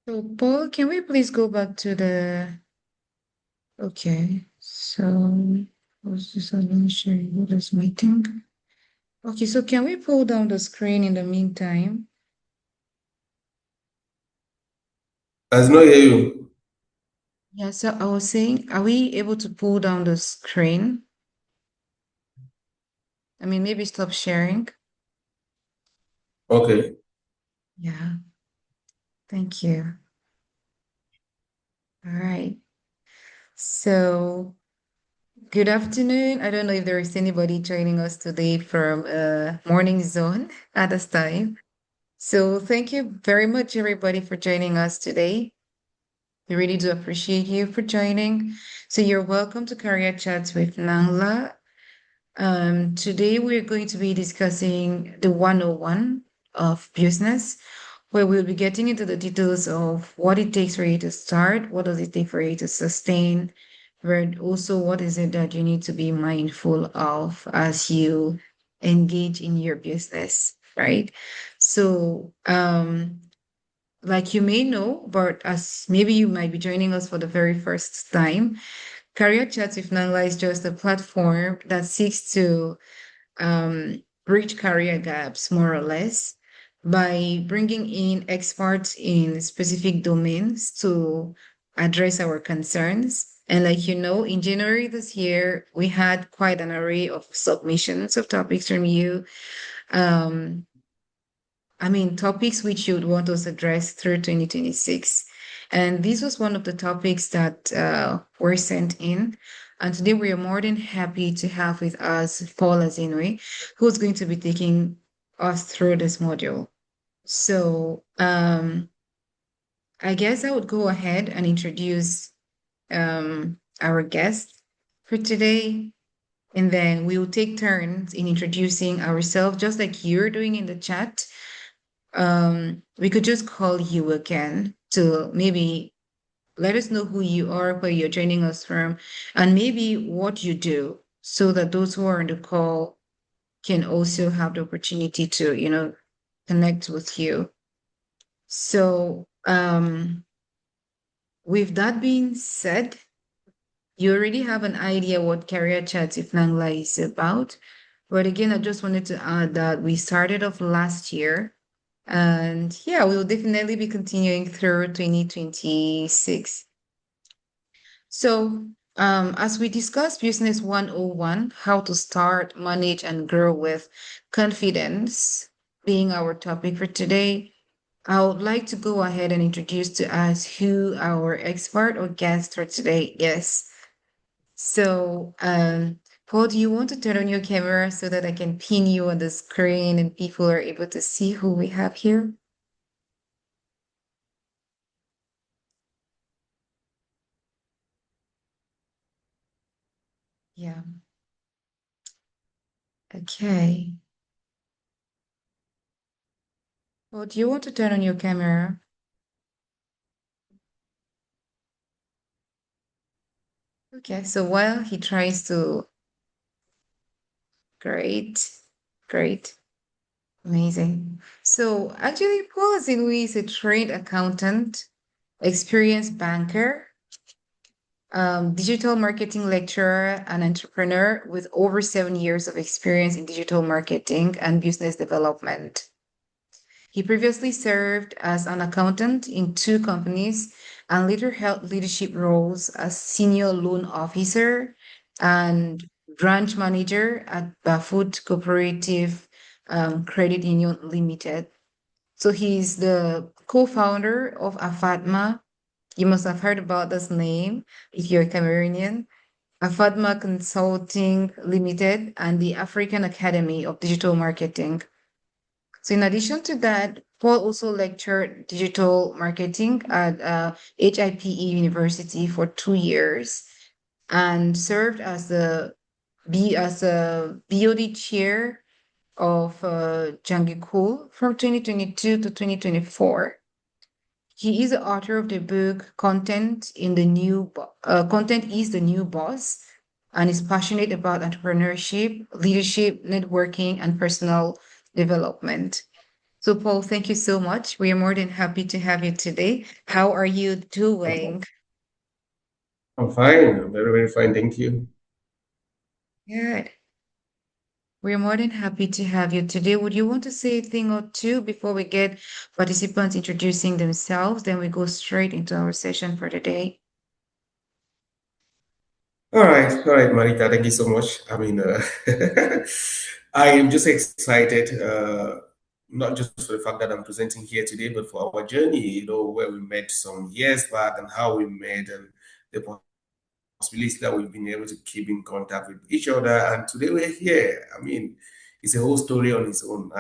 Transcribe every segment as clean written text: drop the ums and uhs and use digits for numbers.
So, Paul, can we please go back to the... Okay, so was this I'm sharing with this meeting? Okay, so can we pull down the screen in the meantime? I did not hear you. Yeah, so I was saying, are we able to pull down the screen? I mean, maybe stop sharing. Okay. Yeah, thank you. All right. So, good afternoon. I don't know if there is anybody joining us today from morning zone at this time. So, thank you very much, everybody, for joining us today. We really do appreciate you for joining. So you're welcome to Career Chats with Nangla. Today we're going to be discussing the 101 of business, where we'll be getting into the details of what it takes for you to start, what does it take for you to sustain, but also what is it that you need to be mindful of as you engage in your business, right? So like you may know, but as maybe you might be joining us for the very first time, Career Chats with Nangla is just a platform that seeks to bridge career gaps, more or less, by bringing in experts in specific domains to address our concerns. And like you know, in January this year, we had quite an array of submissions of topics from you. Um, topics which you'd want us to address through 2026. And this was one of the topics that were sent in. And today we are more than happy to have with us Paul Azinwi, who's going to be taking us through this module. So I guess I would go ahead and introduce our guest for today. And then we will take turns in introducing ourselves, just like you're doing in the chat. We could just call you again to maybe let us know who you are, where you're joining us from, and maybe what you do, so that those who are on the call can also have the opportunity to, connect with you. So, with that being said, you already have an idea what Career Chats with Nangla is about. But again, I just wanted to add that we started off last year. And yeah, we will definitely be continuing through 2026. So, as we discuss Business 101, how to start, manage, and grow with confidence being our topic for today, I would like to go ahead and introduce to us who our expert or guest for today is. So, Paul, do you want to turn on your camera so that I can pin you on the screen and people are able to see who we have here? Yeah. Okay. Well, do you want to turn on your camera? Okay. So while he tries to, great, great, amazing. So actually, Paul Azinwi is a trained accountant, experienced banker, digital marketing lecturer, and entrepreneur with over 7 years of experience in digital marketing and business development. He previously served as an accountant in two companies and later held leadership roles as senior loan officer and branch manager at Bafoot Cooperative Credit Union Limited. So he's the co-founder of Afatma. You must have heard about this name if you're Cameroonian. Afatma Consulting Limited and the African Academy of Digital Marketing. So in addition to that, Paul also lectured digital marketing at HIPE University for 2 years and served as a BOD chair of Jangikul from 2022 to 2024. He is the author of the book Content is the New Boss, and is passionate about entrepreneurship, leadership, networking, and personal development. So, Paul, thank you so much. We are more than happy to have you today. How are you doing? I'm fine. I'm very, very fine. Thank you. Good. We're more than happy to have you today. Would you want to say a thing or two before we get participants introducing themselves? Then we go straight into our session for the day. All right, Marita. Thank you so much. I am just excited, not just for the fact that I'm presenting here today, but for our journey, where we met some years back and how we met and the possibility that we've been able to keep in contact with each other. And today we're here. It's a whole story on its own.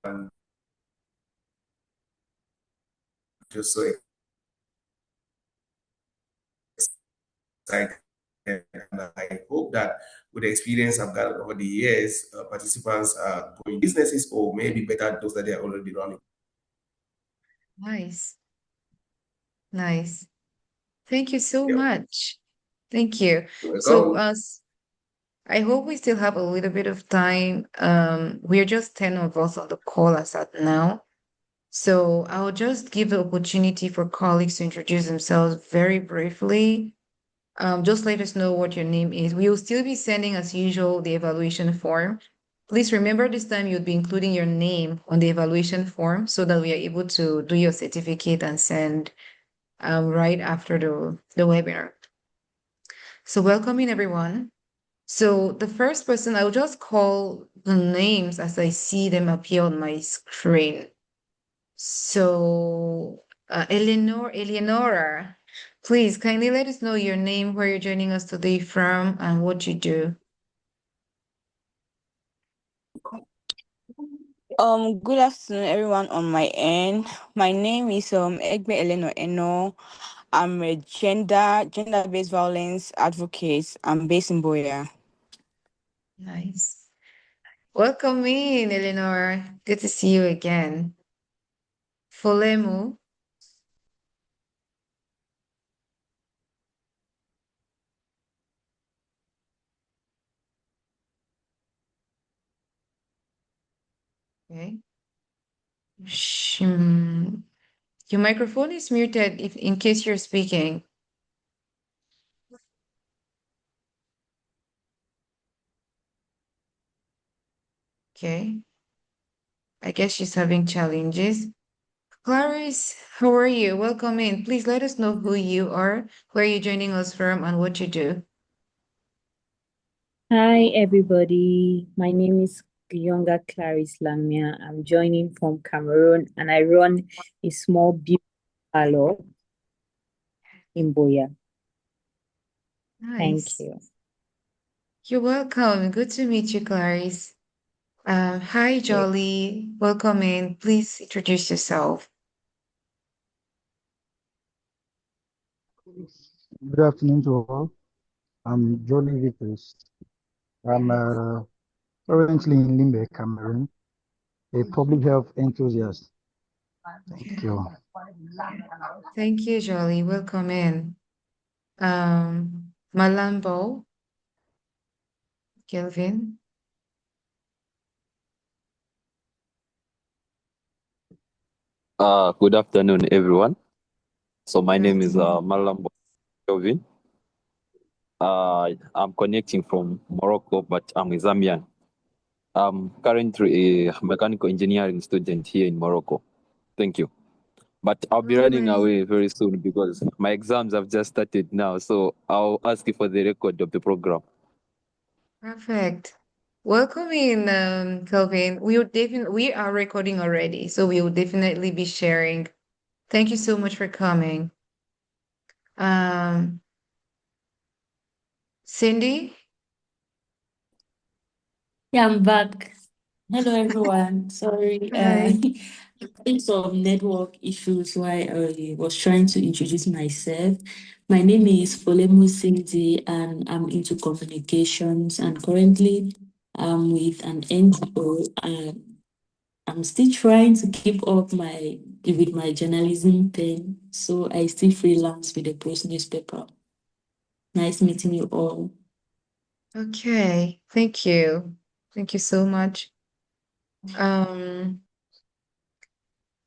I'm just so excited. And I hope that with the experience I've got over the years, participants are going businesses or maybe better those that they are already running. Nice. Nice. Thank you so Yeah, much. Thank you. you're So, welcome. I hope we still have a little bit of time. We're just 10 of us on the call as at now. So I'll just give the opportunity for colleagues to introduce themselves very briefly. Just let us know what your name is. We will still be sending, as usual, the evaluation form. Please remember this time you'll be including your name on the evaluation form so that we are able to do your certificate and send right after the webinar. So welcoming everyone. So the first person, I'll just call the names as I see them appear on my screen. So, Eleonora, please kindly let us know your name, where you're joining us today from, and what you do. Good afternoon, everyone on my end. My name is Egbe Eleno Eno. I'm a gender-based violence advocate. I'm based in Boya. Nice. Welcome in, Eleanor. Good to see you again. Folemu. Okay. Shim. Your microphone is muted if in case you're speaking. Okay. I guess she's having challenges. Clarice, how are you? Welcome in. Please let us know who you are, where you're joining us from, and what you do. Hi, everybody. My name is Younger Clarice Lamia. I'm joining from Cameroon and I run a small beauty parlor in Boya. Thank Nice. you. You're welcome. Good to meet you, Clarice. Hi, Yeah. Jolly. Welcome in. Please introduce yourself. Good afternoon to all. I'm Jolly Vickers. I'm currently in Limbe, Cameroon, a public health enthusiast. Thank you. Thank you, Jolly. Welcome in. Malambo, Kelvin. Good afternoon, everyone. So my Good name is afternoon. Malambo Kelvin. I'm connecting from Morocco, but I'm a Zambian. I'm currently a mechanical engineering student here in Morocco. Thank you. But I'll be Oh, running nice. away very soon because my exams have just started now. So I'll ask you for the record of the program. Perfect. Welcome in, Kelvin. We are recording already, so we will definitely be sharing. Thank you so much for coming. Um, Cindy. Yeah, I'm back. Hello, everyone. Sorry, Hi. having some network issues while I was trying to introduce myself. My name is Folemu Cindy, and I'm into communications. And currently, I'm with an NGO, and I'm still trying to keep up with my journalism pen. So I still freelance with the Post newspaper. Nice meeting you all. Okay. Thank you. Thank you so much.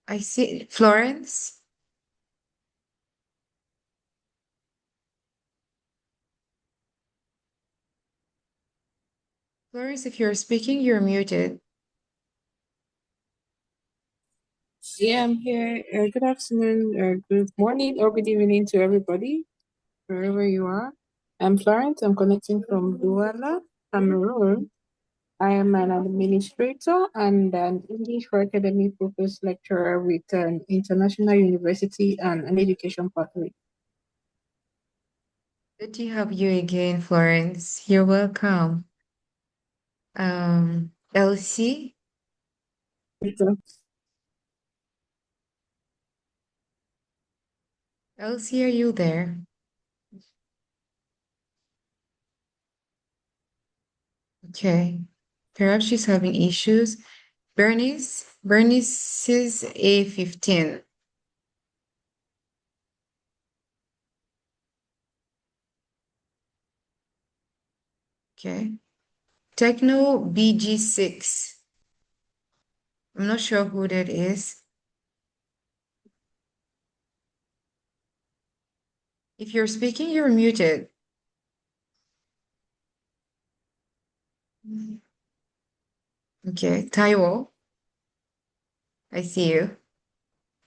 I see Florence. Florence, if you're speaking, you're muted. Yeah, I'm here. Good afternoon, or good morning, or good evening to everybody, wherever you are. I'm Florence. I'm connecting from Douala, Cameroon. I am an administrator and an English for Academy focused lecturer with an international university and an education pathway. Good to have you again, Florence. You're welcome. Elsie, Elsie, are you there? Okay. Perhaps she's having issues. Bernice is A15. Okay. Techno BG6. I'm not sure who that is. If you're speaking, you're muted. Okay. Taiwo, I see you.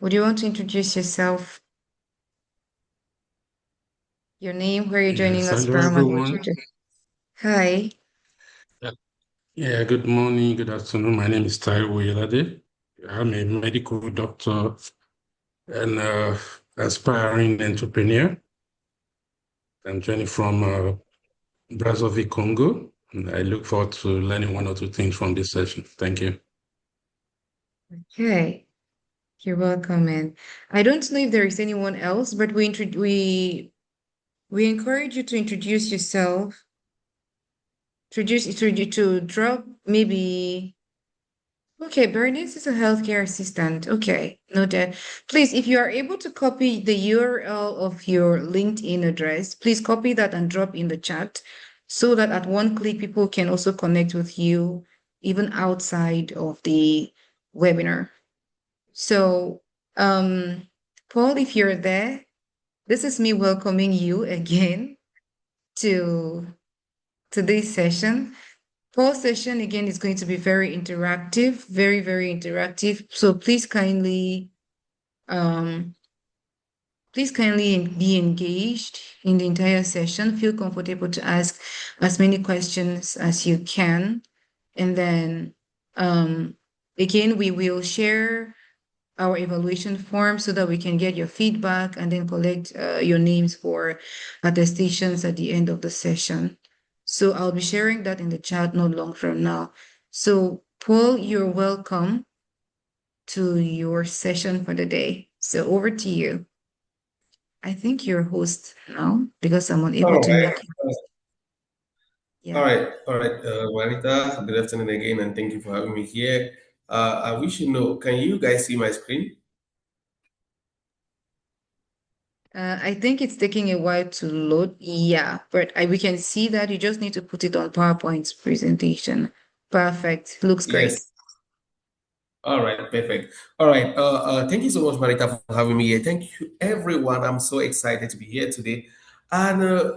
Would you want to introduce yourself? Your name, where you're joining Yes, us hello from, and what everyone. you do. Hi. Yeah, yeah, good morning, good afternoon. My name is Taiwo Yelade. I'm a medical doctor and aspiring entrepreneur. I'm joining from Brazzaville, Congo, and I look forward to learning one or two things from this session. Thank you. Okay. You're welcome, and I don't know if there is anyone else, but we encourage you to introduce yourself. To drop maybe. Okay, Bernice is a healthcare assistant. Okay, noted. Please, if you are able to copy the URL of your LinkedIn address, please copy that and drop in the chat so that at one click people can also connect with you even outside of the webinar. So, Paul, if you're there, this is me welcoming you again to today's session. Paul's session again is going to be very interactive, very, very interactive. So um, please kindly be engaged in the entire session. Feel comfortable to ask as many questions as you can. And then again, we will share our evaluation form so that we can get your feedback and then collect your names for attestations at the end of the session. So I'll be sharing that in the chat not long from now. So Paul, you're welcome to your session for the day. So over to you. I think you're host now because I'm unable All to right. make you. All Yeah. right. All right. Juanita, good afternoon again, and thank you for having me here. I wish you know, can you guys see my screen? I think it's taking a while to load. Yeah, but we can see that you just need to put it on PowerPoint's presentation. Perfect. Looks great. Yes. All right, perfect. All right. Thank you so much, Marita, for having me here. Thank you, everyone. I'm so excited to be here today. And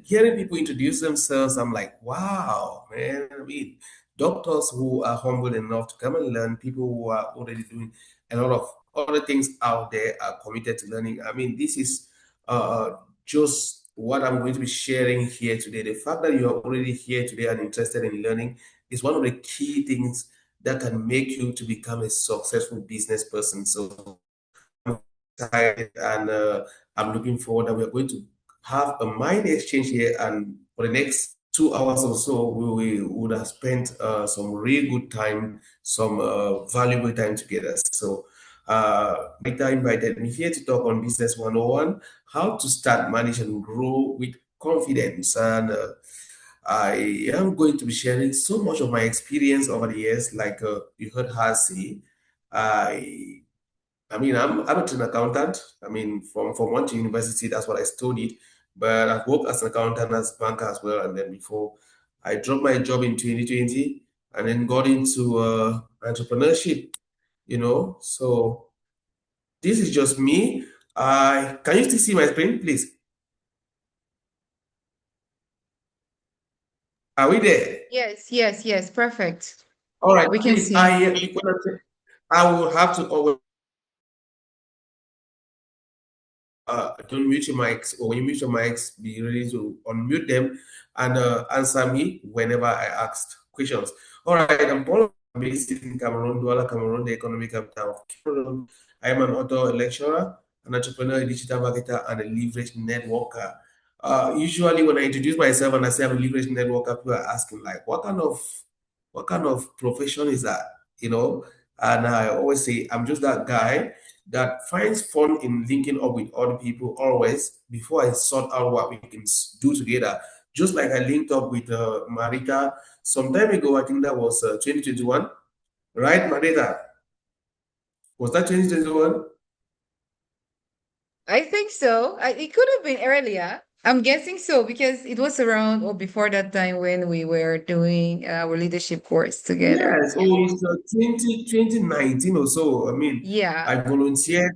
hearing people introduce themselves, I'm like, wow, man. I mean, doctors who are humble enough to come and learn, people who are already doing a lot of other things out there are committed to learning. I mean, this is just what I'm going to be sharing here today. The fact that you are already here today and interested in learning is one of the key things that can make you to become a successful business person. So I'm excited and I'm looking forward that we're going to have a mind exchange here. And for the next 2 hours or so, we would have spent some really good time, some valuable time together. So Rita invited me here to talk on Business 101, how to start, manage, and grow with confidence. And I am going to be sharing so much of my experience over the years, like you heard her say. I I mean, I'm a trained accountant. I mean, from one to university, that's what I studied. But I've worked as an accountant, as banker as well. And then before I dropped my job in 2020 and then got into entrepreneurship. So this is just me. Can you still see my screen, please? Are we there? Yes. Perfect. All right, We can please. see. I will have to always don't mute your mics, or when you mute your mics, be ready to unmute them and answer me whenever I asked questions. All right, I'm Paul. I'm based in Cameroon, Douala, Cameroon, the economic capital of Cameroon. I am an author, a lecturer, an entrepreneur, a digital marketer, and a leverage networker. Usually, when I introduce myself and I say I'm a leverage networker, people are asking like, what kind of profession is that? And I always say I'm just that guy that finds fun in linking up with other people always before I sort out what we can do together. Just like I linked up with Marita some time ago, I think that was 2021, right, Marita? Was that 2021? I think so. It could have been earlier. I'm guessing so because it was around or before that time when we were doing our leadership course together. Yes, oh, it's 2019 or so. I mean, Yeah. I volunteered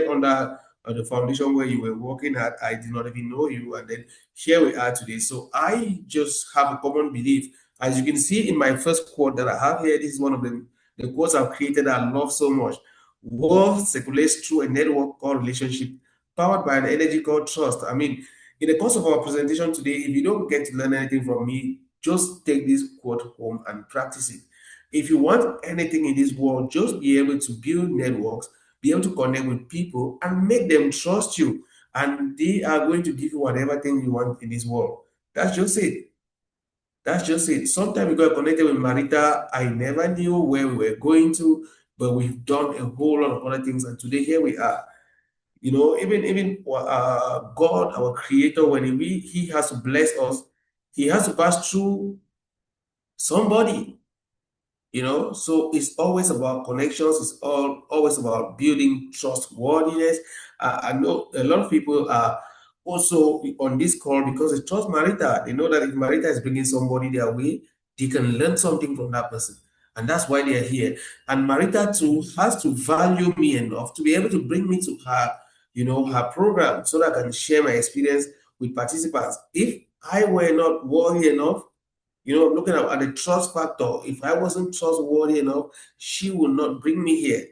under the foundation where you were working at. I did not even know you, and then here we are today. So I just have a common belief. As you can see in my first quote that I have here, this is one of the quotes I've created that I love so much. Wealth circulates through a network called relationship, powered by an energy called trust. I mean, in the course of our presentation today, if you don't get to learn anything from me, just take this quote home and practice it. If you want anything in this world, just be able to build networks, be able to connect with people, and make them trust you. And they are going to give you whatever thing you want in this world. That's just it. That's just it. Sometime we got connected with Marita. I never knew where we were going to, but we've done a whole lot of other things. And today, here we are. Even God, our Creator, when He has to bless us, He has to pass through somebody. So it's always about connections. It's always about building trustworthiness. I know a lot of people are also on this call because they trust Marita. They know that if Marita is bringing somebody their way, they can learn something from that person, and that's why they are here. And Marita too has to value me enough to be able to bring me to her program, so that I can share my experience with participants. If I were not worthy enough, I'm looking at the trust factor. If I wasn't trustworthy enough, she would not bring me here.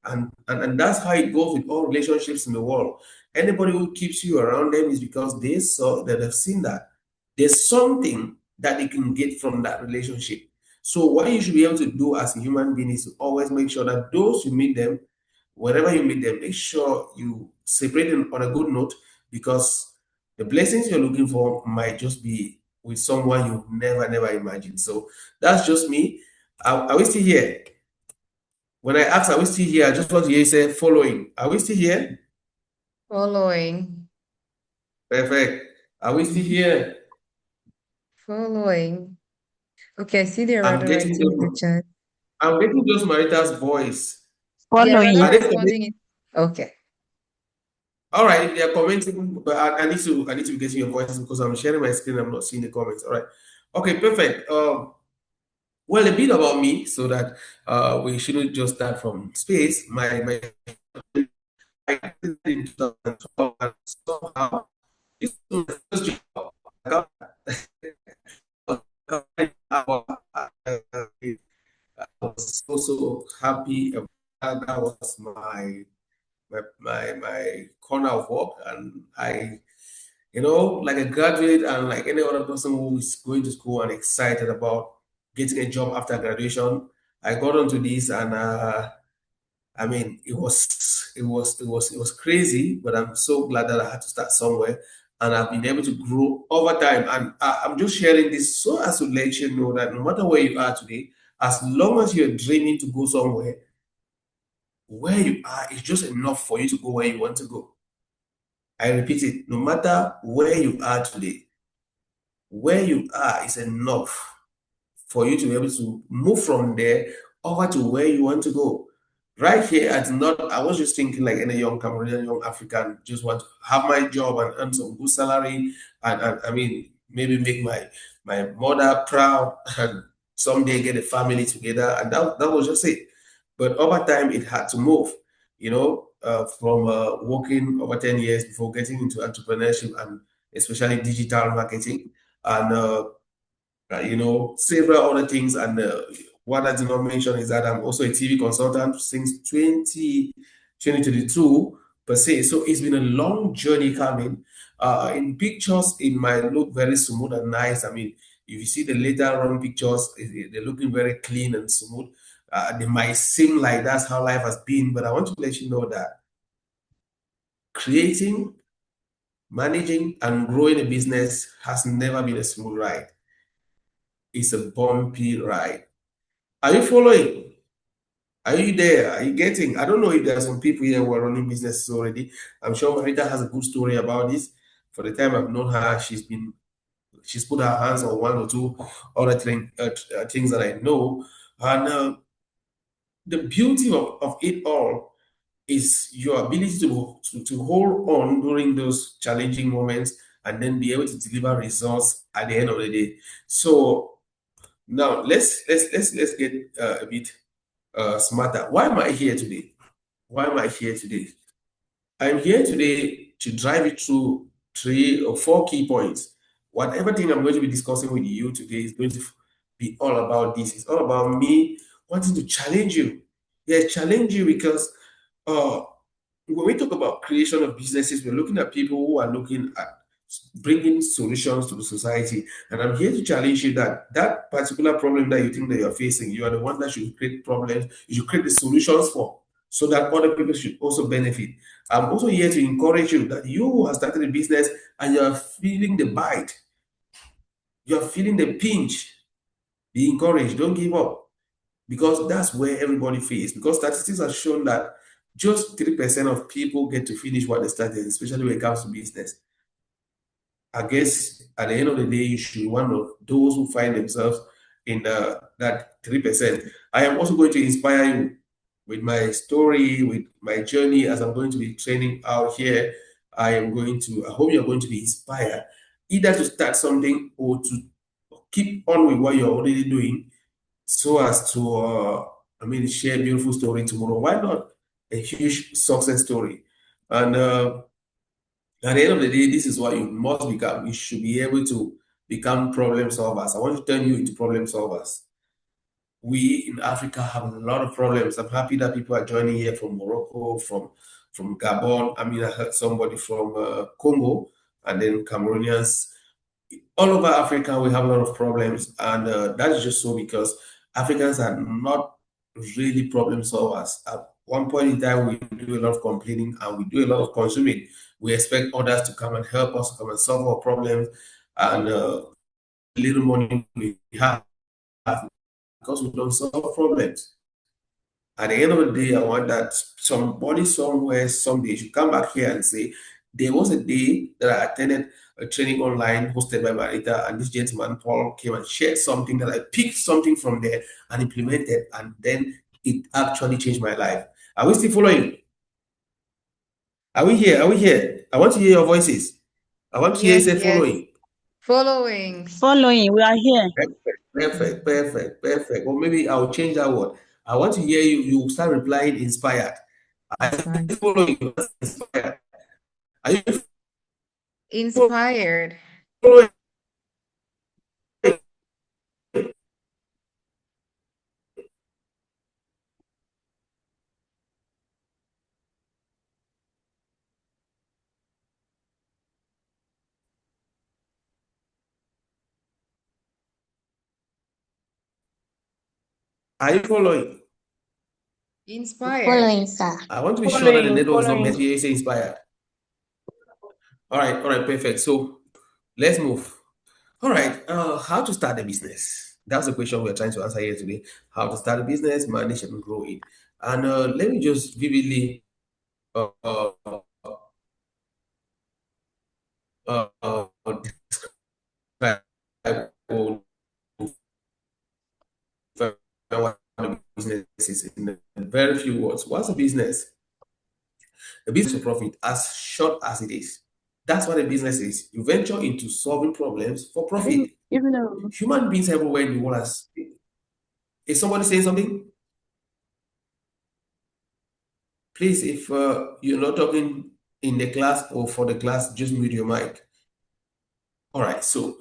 And that's how it goes with all relationships in the world. Anybody who keeps you around them is because they saw that they've seen that there's something that they can get from that relationship. So what you should be able to do as a human being is to always make sure that those you meet them, wherever you meet them, make sure you separate them on a good note, because the blessings you're looking for might just be with someone you never imagined. So that's just me. Are we still here? When I ask, are we still here? I just want to hear you say following. Are we still here? Following. Perfect. Are we still here? Following. Okay, I see they're I'm rather getting writing in the those, chat. I'm getting those Marita's voice. They're rather Are they Following. commenting? responding in. Okay. All right, if they are commenting, but I need to be getting your voices because I'm sharing my screen. I'm not seeing the comments. All right. Okay, perfect. Well, a bit about me, so that we shouldn't just start from space. My I started in 2012, and somehow this was my first job. I was so happy about that. That was my corner of work, and like a graduate and like any other person who is going to school and excited about getting a job after graduation, I got onto this, and I mean, it was crazy, but I'm so glad that I had to start somewhere, and I've been able to grow over time. And I'm just sharing this so as to let you know that no matter where you are today, as long as you're dreaming to go somewhere, where you are is just enough for you to go where you want to go. I repeat it, no matter where you are today, where you are is enough for you to be able to move from there over to where you want to go. Right here, I was just thinking like any young Cameroonian, young African, just want to have my job and earn some good salary, and I mean, maybe make my mother proud, and someday get a family together. And that was just it. But over time, it had to move, from working over 10 years before getting into entrepreneurship and especially digital marketing. And several other things. And what I did not mention is that I'm also a TV consultant since 2022 per se. So it's been a long journey coming. In pictures, it might look very smooth and nice. I mean, if you see the later on pictures, they're looking very clean and smooth. They might seem like that's how life has been, but I want to let you know that creating, managing, and growing a business has never been a smooth ride. It's a bumpy ride. Are you following? Are you there? Are you getting? I don't know if there are some people here who are running businesses already. I'm sure Marita has a good story about this. For the time I've known her, she's put her hands on one or two other things that I know. And the beauty of it all is your ability to hold on during those challenging moments and then be able to deliver results at the end of the day. So now let's get a bit smarter. Why am I here today? Why am I here today? I'm here today to drive you through 3 or 4 key points. Whatever thing I'm going to be discussing with you today is going to be all about this. It's all about me wanting to challenge you. Yeah, challenge you because uh, when we talk about creation of businesses, we're looking at people who are looking at bringing solutions to the society. And I'm here to challenge you that that particular problem that you think that you're facing, you are the one that should create problems, you should create the solutions for, so that other people should also benefit. I'm also here to encourage you that you who have started a business and you're feeling the bite, you're feeling the pinch, be encouraged, don't give up, because that's where everybody fails. Because statistics have shown that just 3% of people get to finish what they started, especially when it comes to business. I guess at the end of the day, you should be one of those who find themselves in that 3%. I am also going to inspire you with my story, with my journey as I'm going to be training out here. I hope you're going to be inspired either to start something or to keep on with what you're already doing so as to, share a beautiful story tomorrow. Why not a huge success story? And at the end of the day, this is what you must become. You should be able to become problem solvers. I want to turn you into problem solvers. We in Africa have a lot of problems. I'm happy that people are joining here from Morocco, from Gabon. I mean, I heard somebody from Congo, and then Cameroonians. All over Africa, we have a lot of problems, and that's just so because Africans are not really problem solvers. At one point in time, we do a lot of complaining and we do a lot of consuming. We expect others to come and help us, to come and solve our problems, and little money we have because we don't solve problems. At the end of the day, I want that somebody somewhere someday should come back here and say, there was a day that I attended a training online hosted by Marita, and this gentleman, Paul, came and shared something that I picked something from there and implemented, and then it actually changed my life. Are we still following? Are we here? Are we here? I want to hear your voices. I want to hear you Yes, say yes. following. Following. Following, we are here. Perfect. Or maybe I'll change that word. I want to hear you. You start replying inspired. Are you Inspired. following? Inspired. Are you Inspired. following? Are you following? Inspired. Following, sir. I want to be sure that the Following, network is not following. messy. You say inspired. All right, perfect. So let's move. All right, how to start a business? That's the question we're trying to answer here today. How to start a business, manage and grow it. And let me just vividly uh, uh, describe what a business is in very few words. What's a business? A business for profit, as short as it is. That's what a business is. You venture into solving problems for profit. Even though Human beings everywhere in the world is somebody saying something? Please, if you're not talking in the class or for the class, just mute your mic. All right, so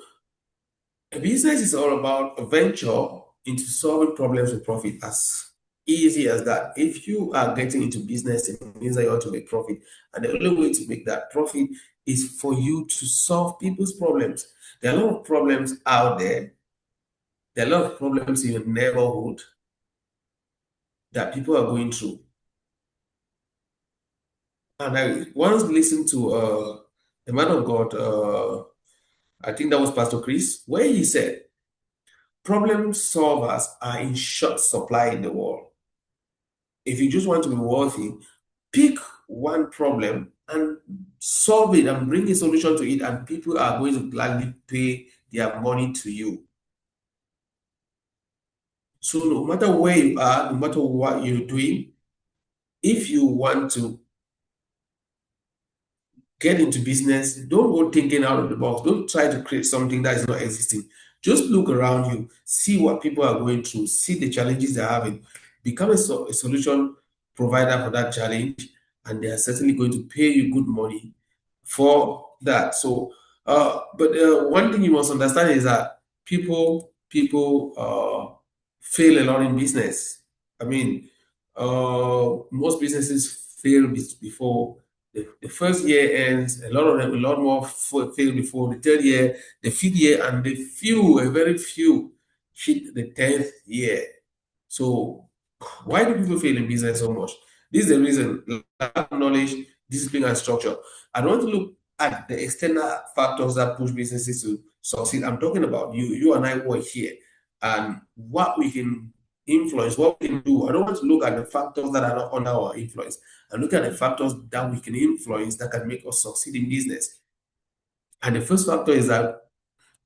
a business is all about a venture into solving problems with profit. As easy as that. If you are getting into business, it means that you want to make profit. And the only way to make that profit is for you to solve people's problems. There are a lot of problems out there. There are a lot of problems in your neighborhood that people are going through. And I once listened to a man of God, I think that was Pastor Chris, where he said, problem solvers are in short supply in the world. If you just want to be wealthy, pick one problem and solve it and bring a solution to it, and people are going to gladly pay their money to you. So no matter where you are, no matter what you're doing, if you want to get into business, don't go thinking out of the box. Don't try to create something that is not existing. Just look around you, see what people are going through, see the challenges they're having, become a solution provider for that challenge, and they are certainly going to pay you good money for that. So, but one thing you must understand is that people fail a lot in business. I mean, most businesses fail before the first year ends. A lot more fail before the third year, the fifth year, and a very few, hit the 10th year. So, why do people fail in business so much? This is the reason: lack of knowledge, discipline, and structure. I don't want to look at the external factors that push businesses to succeed. I'm talking about you and I who are here, and what we can influence, what we can do. I don't want to look at the factors that are not under our influence, and look at the factors that we can influence that can make us succeed in business. And the first factor is that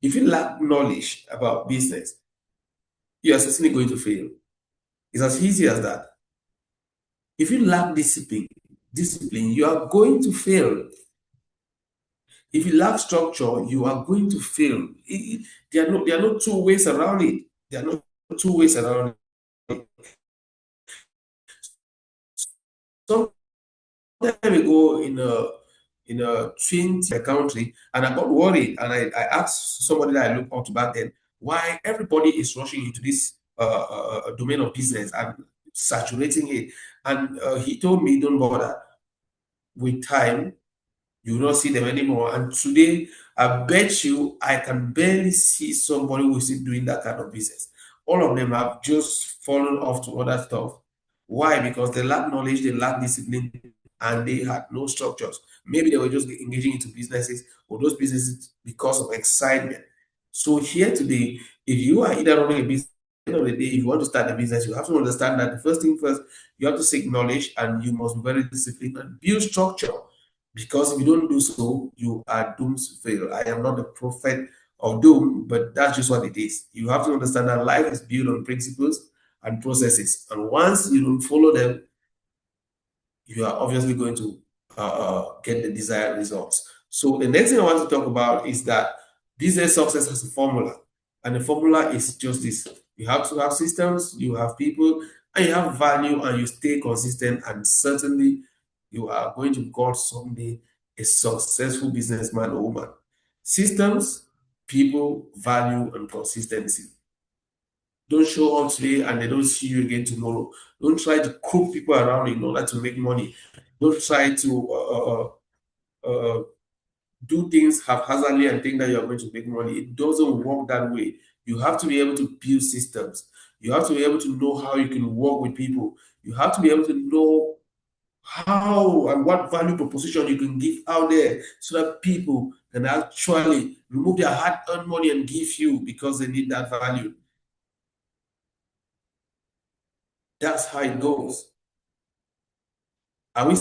if you lack knowledge about business, you are certainly going to fail. It's as easy as that. If you lack discipline, you are going to fail. If you lack structure, you are going to fail. There are no two ways around it. There are no two ways around it. Some time ago in a twin country, and I got worried, and I asked somebody that I looked up to back then why everybody is rushing into this domain of business and saturating it. And he told me, don't bother. With time, you will not see them anymore. And today, I bet you I can barely see somebody who is still doing that kind of business. All of them have just fallen off to other stuff. Why? Because they lack knowledge, they lack discipline, and they had no structures. Maybe they were just engaging into businesses or those businesses because of excitement. So here today, if you are either running a business, at the end of the day, if you want to start a business, you have to understand that the first thing first, you have to seek knowledge and you must be very disciplined and build structure. Because if you don't do so, you are doomed to fail. I am not the prophet of doom, but that's just what it is. You have to understand that life is built on principles and processes. And once you don't follow them, you are obviously going to get the desired results. So the next thing I want to talk about is that business success has a formula. And the formula is just this. You have to have systems, you have people, and you have value, and you stay consistent, and certainly you are going to become someday a successful businessman or woman. Systems, people, value, and consistency. Don't show up today and they don't see you again tomorrow. Don't try to cook people around in order to make money. Don't try to do things haphazardly and think that you're going to make money. It doesn't work that way. You have to be able to build systems. You have to be able to know how you can work with people. You have to be able to know how and what value proposition you can give out there so that people can actually remove their hard-earned money and give you because they need that value. That's how it goes. Are we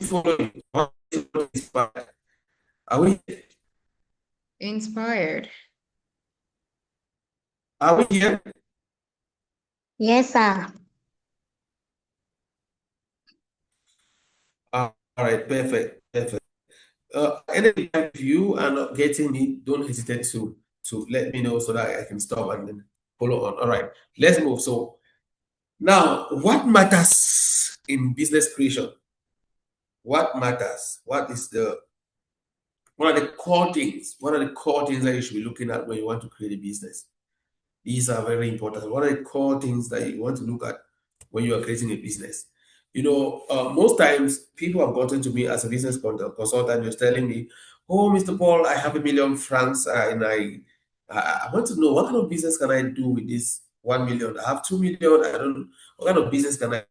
following? Are we Inspired. are we here? Yes, sir. All right, perfect, perfect. Anytime if you are not getting me, don't hesitate to let me know so that I can stop and then follow on. All right, let's move. So now, what matters in business creation? What matters? What are the core things? What are the core things that you should be looking at when you want to create a business? These are very important. What are the core things that you want to look at when you are creating a business? Most times people have gotten to me as a business consultant, just telling me, "Oh, Mr. Paul, I have 1 million francs, and I want to know what kind of business can I do with this 1 million. I have 2 million. I don't know what kind of business can I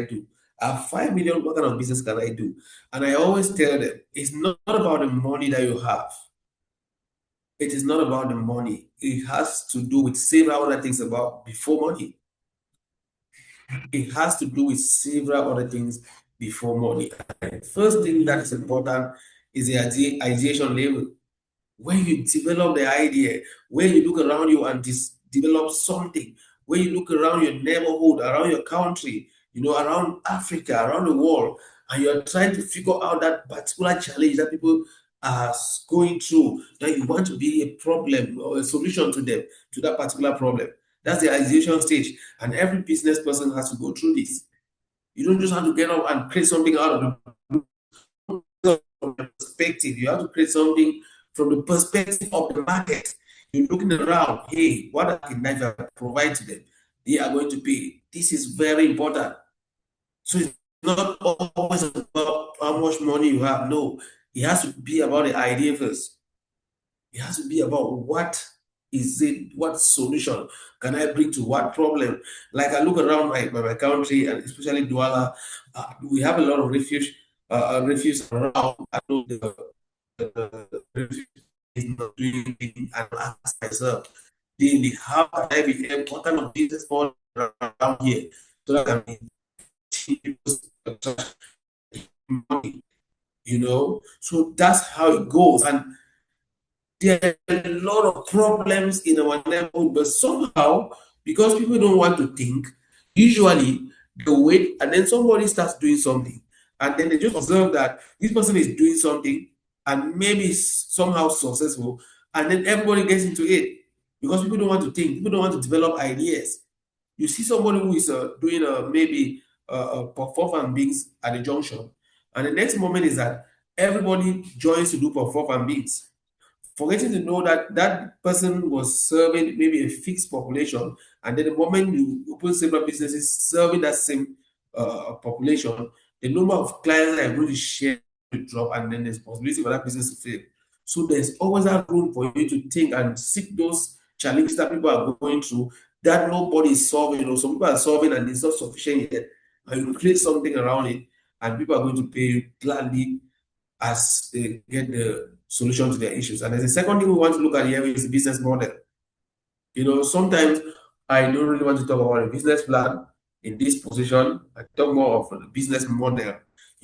do. I have 5 million. What kind of business can I do?" And I always tell them, it's not about the money that you have. It is not about the money. It has to do with several other things about before money. It has to do with several other things before money. And the first thing that is important is the ideation level. When you develop the idea, when you look around you and develop something, when you look around your neighborhood, around your country, around Africa, around the world, and you're trying to figure out that particular challenge that people are going through, that you want to be a problem or a solution to them, to that particular problem. That's the ideation stage. And every business person has to go through this. You don't just have to get up and create something out of the perspective. You have to create something from the perspective of the market. You're looking around, hey, what can I provide to them? They are going to pay. This is very important. So it's not always about how much money you have. No, it has to be about the idea first. It has to be about what solution can I bring to what problem? Like I look around my country, and especially Douala, we have a lot of refugees around. I know the refuge is not doing anything, and I ask myself, how can I be able, what kind of business model around here so that I can continue to attract money, So that's how it goes. And there are a lot of problems in our neighborhood, but somehow, because people don't want to think, usually they wait and then somebody starts doing something. And then they just observe that this person is doing something and maybe it's somehow successful. And then everybody gets into it because people don't want to think, people don't want to develop ideas. You see somebody who is doing maybe perform and beings at the junction, and the next moment is that everybody joins to do perform and beings, forgetting to know that that person was serving maybe a fixed population, and then the moment you open several businesses serving that same population, the number of clients that are going to share will drop, and then there's possibility for that business to fail. So there's always that room for you to think and seek those challenges that people are going through that nobody is solving. Some people are solving and it's not sufficient yet, and you create something around it, and people are going to pay you gladly as they get the solution to their issues. And there's a second thing we want to look at here is the business model. Sometimes I don't really want to talk about a business plan in this position. I talk more of a business model.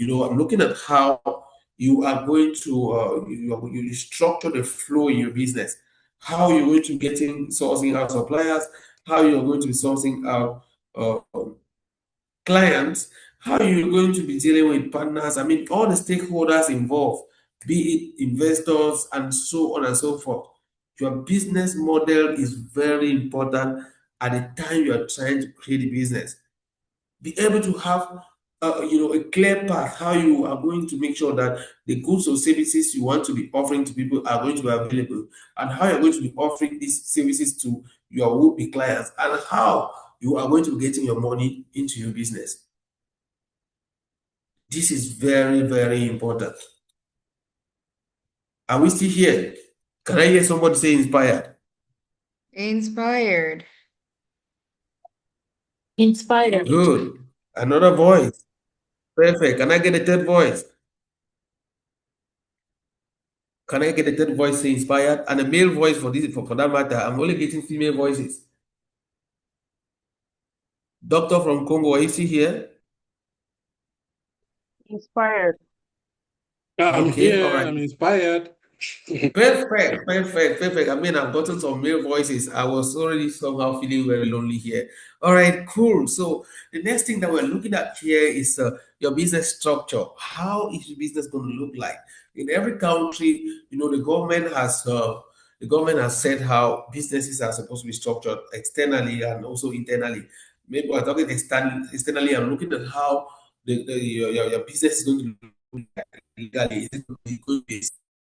I'm looking at how you are going to you structure the flow in your business, how you're going to getting sourcing out suppliers, how you're going to be sourcing out uh, clients, how you're going to be dealing with partners. I mean, all the stakeholders involved, be it investors and so on and so forth. Your business model is very important at the time you are trying to create a business. Be able to have a clear path how you are going to make sure that the goods or services you want to be offering to people are going to be available, and how you're going to be offering these services to your would-be clients, and how you are going to be getting your money into your business. This is very, very important. Are we still here? Can I hear somebody say inspired? Inspired. Inspired. Good. Another voice. Perfect. Can I get a third voice? Can I get a third voice say inspired? And a male voice for that matter. I'm only getting female voices. Doctor from Congo, are you still here? Inspired. I'm Okay, all here. right. I'm inspired. Perfect. I mean, I've gotten some male voices. I was already somehow feeling very lonely here. All right, cool. So the next thing that we're looking at here is your business structure. How is your business going to look like? In every country, the government has said how businesses are supposed to be structured externally and also internally. Maybe we're talking externally. I'm looking at how your business is going to legally? Is it going to be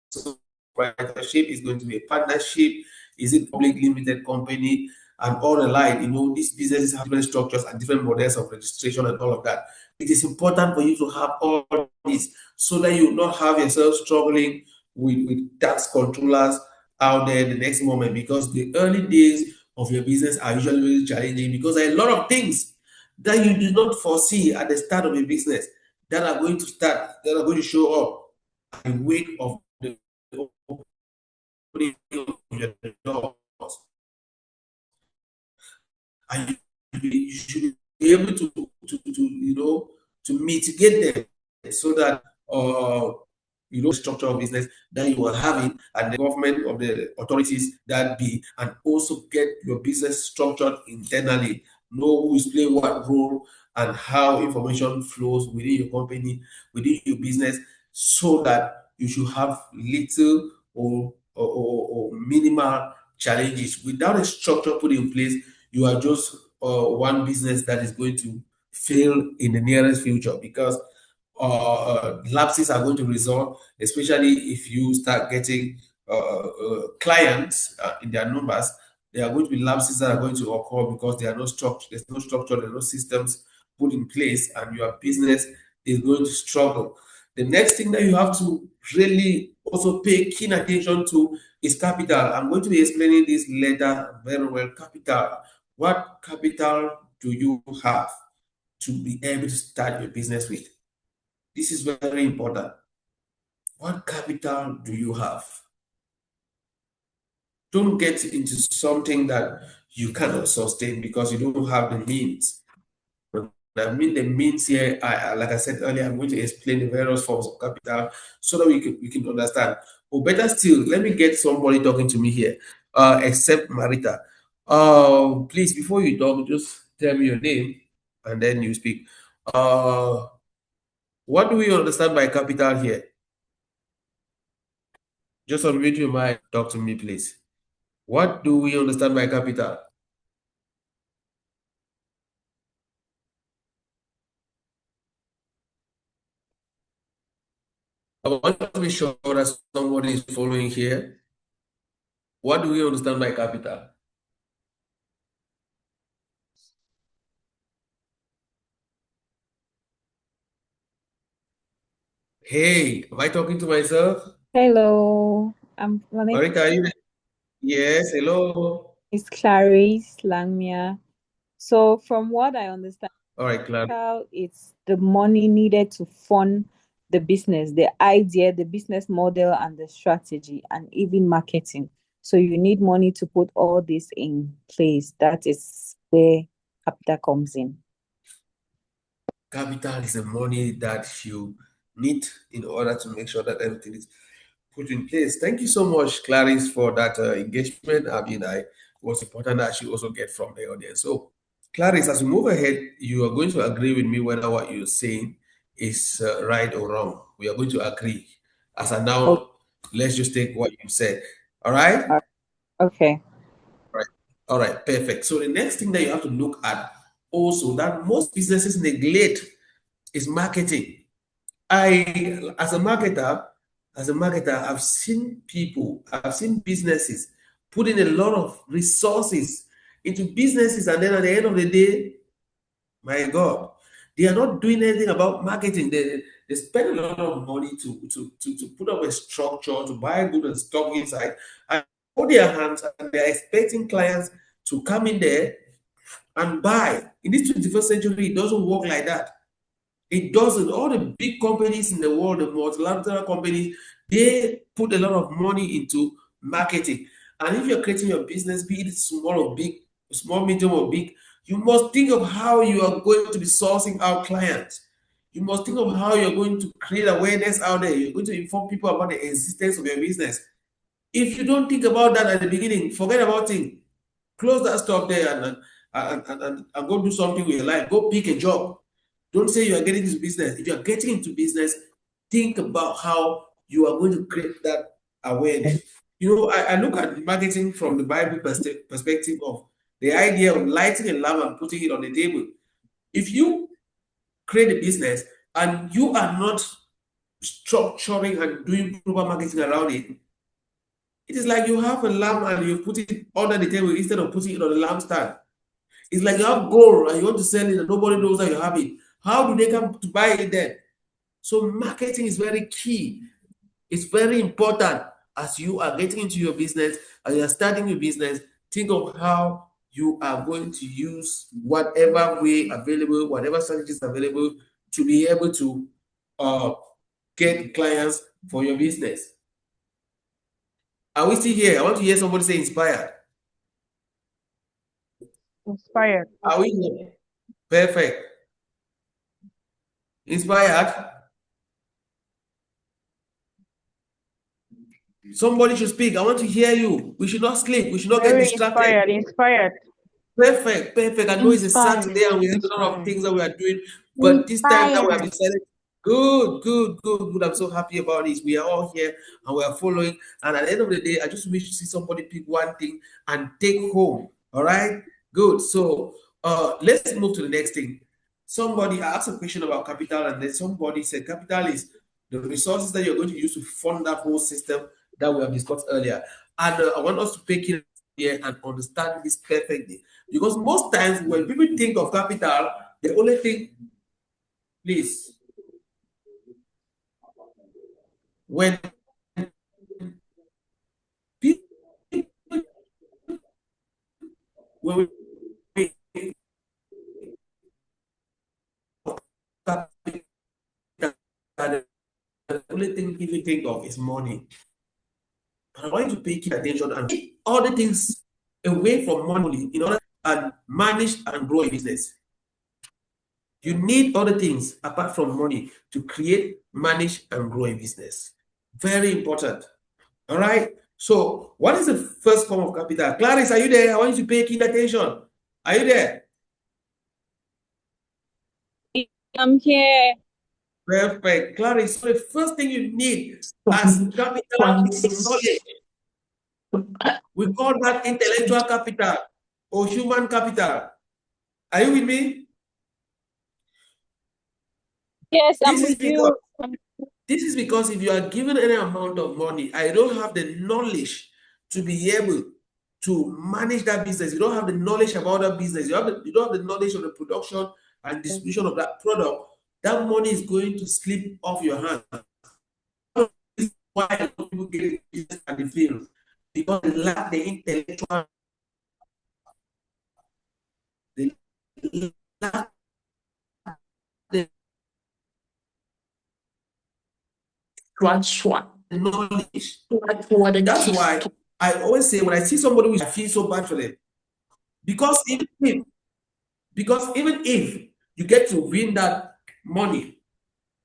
sole proprietorship? Is going to be a partnership? Is it public limited company? And all the like, these businesses have different structures and different models of registration and all of that. It is important for you to have all this so that you not have yourself struggling with tax controllers out there the next moment, because the early days of your business are usually really challenging because there are a lot of things that you do not foresee at the start of a business that are going to show up at the wake of the opening of your doors. And you should be able to mitigate them so that the structure of business that you are having and the government of the authorities that be, and also get your business structured internally, know who is playing what role and how information flows within your company, within your business, so that you should have little or minimal challenges. Without a structure put in place, you are just one business that is going to fail in the nearest future, because lapses are going to result, especially if you start getting clients in their numbers. There are going to be lapses that are going to occur because there are no structure, there's no structure, there are no systems put in place, and your business is going to struggle. The next thing that you have to really also pay keen attention to is capital. I'm going to be explaining this later very well. Capital. What capital do you have to be able to start your business with? This is very important. What capital do you have? Don't get into something that you cannot sustain because you don't have the means. I mean the means here, like I said earlier, I'm going to explain the various forms of capital so that we can understand. Or better still, let me get somebody talking to me here, except Marita. Please, before you talk, just tell me your name and then you speak. What do we understand by capital here? Just unmute your mic. Talk to me, please. What do we understand by capital? I want to be sure that somebody is following here. What do we understand by capital? Hey, am I talking to myself? Hello, my name Marita, are you there? Yes, hello. is Clarice Langmia. So, from what I understand, All right, Clara. it's the money needed to fund the business, the idea, the business model, and the strategy, and even marketing. So, you need money to put all this in place. That is where capital comes in. Capital is the money that you need in order to make sure that everything is put in place. Thank you so much, Clarice, for that engagement. I mean, I was important that she also get from the audience. So, Clarice, as we move ahead, you are going to agree with me whether what you're saying is right or wrong. We are going to agree. As of Okay. now, let's just take what you said. All right? Okay. Right. All right, perfect. So the next thing that you have to look at also that most businesses neglect is marketing. As a marketer, I've seen businesses put in a lot of resources into businesses, and then at the end of the day, my God, they are not doing anything about marketing. They spend a lot of money to put up a structure, to buy goods and stock inside, and hold their hands, and they're expecting clients to come in there and buy. In this 21st century, it doesn't work like that. It doesn't. All the big companies in the world, the multilateral companies, they put a lot of money into marketing. And if you're creating your business, be it small or big, small, medium, or big, you must think of how you are going to be sourcing out clients. You must think of how you're going to create awareness out there. You're going to inform people about the existence of your business. If you don't think about that at the beginning, forget about it. Close that stuff there and go do something with your life. Go pick a job. Don't say you are getting into business. If you are getting into business, think about how you are going to create that awareness. I look at marketing from the Bible perspective of the idea of lighting a lamp and putting it on the table. If you create a business and you are not structuring and doing proper marketing around it, it is like you have a lamb and you put it under the table instead of putting it on the lamb stand. It's like you have gold and you want to sell it and nobody knows that you have it. How do they come to buy it then? So marketing is very key. It's very important as you are getting into your business, as you are starting your business. Think of how you are going to use whatever way available, whatever strategies available to be able to get clients for your business. Are we still here? I want to hear somebody say inspired. Inspired. Are we here? Perfect. Inspired. Somebody should speak. I want to hear you. We should not sleep. We should not get Very distracted. inspired. Perfect, perfect. I know it's a Inspired. Saturday and we have a lot of Inspired. things that we are doing, but this time that we have Inspired. decided, good. I'm so happy about this. We are all here and we are following. And at the end of the day, I just wish to see somebody pick one thing and take home. All right, good. So let's move to the next thing. Somebody asked a question about capital, and then somebody said capital is the resources that you're going to use to fund that whole system that we have discussed earlier. And I want us to pick it here and understand this perfectly. Because most times when people think of capital, they only think, please, when people, when we capital, the only thing people think of is money. I want you to pay keen attention and take all the things away from money in order to manage and grow a business. You need other things apart from money to create, manage, and grow a business. Very important. All right. So, what is the first form of capital? Clarice, are you there? I want you to pay keen attention. Are you there? I'm here. Perfect. Clarice, so the first thing you need as capital is knowledge. We call that intellectual capital or human capital. Are you with me? Yes, I'm This is with because you. This is because if you are given any amount of money, I don't have the knowledge to be able to manage that business. You don't have the knowledge about that business. You don't have the knowledge of the production and distribution of that product. That money is going to slip off your hands. This is why a lot of people get into business and they fail because they lack the intellectual, they lack the knowledge. That's why I always say when I see somebody which I feel so bad for them. Because even if you get to win that money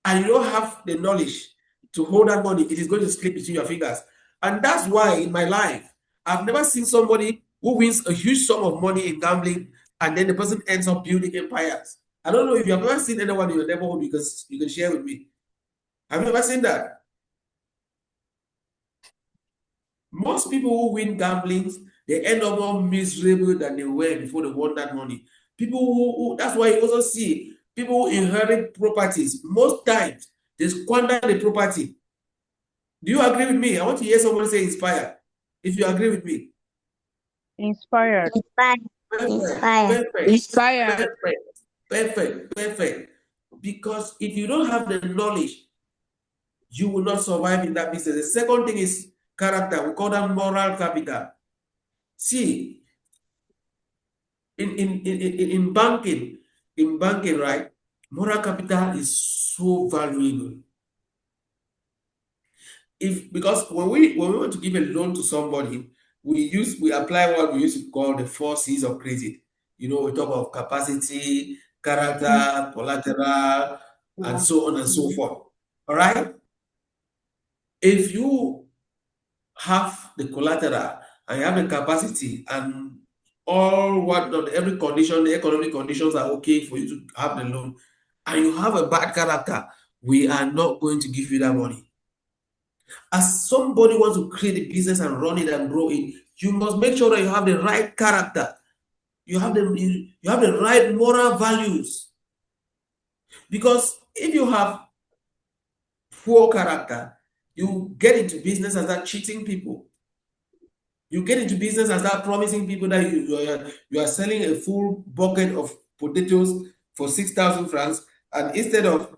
and you don't have the knowledge to hold that money, it is going to slip between your fingers. And that's why in my life, I've never seen somebody who wins a huge sum of money in gambling and then the person ends up building empires. I don't know if you have ever seen anyone in your neighborhood because you can share with me. Have you ever seen that? Most people who win gambling, they end up more miserable than they were before they won that money. People who that's why you also see people who inherit properties, most times they squander the property. Do you agree with me? I want to hear somebody say inspired. If you agree with me. Inspired. Inspired. Inspired. Perfect. Because if you don't have the knowledge, you will not survive in that business. The second thing is character. We call that moral capital. See, in banking, right? Moral capital is so valuable. Because when we want to give a loan to somebody, we apply what we used to call the 4 C's of credit. We talk of capacity, character, collateral, and so on and so forth. All right. If you have the collateral and you have the capacity and every condition, the economic conditions are okay for you to have the loan, and you have a bad character, we are not going to give you that money. As somebody wants to create a business and run it and grow it, you must make sure that you have the right character. You have the right moral values. Because if you have poor character, you get into business and start cheating people. You get into business and start promising people that you are selling a full bucket of potatoes for 6,000 francs, and instead of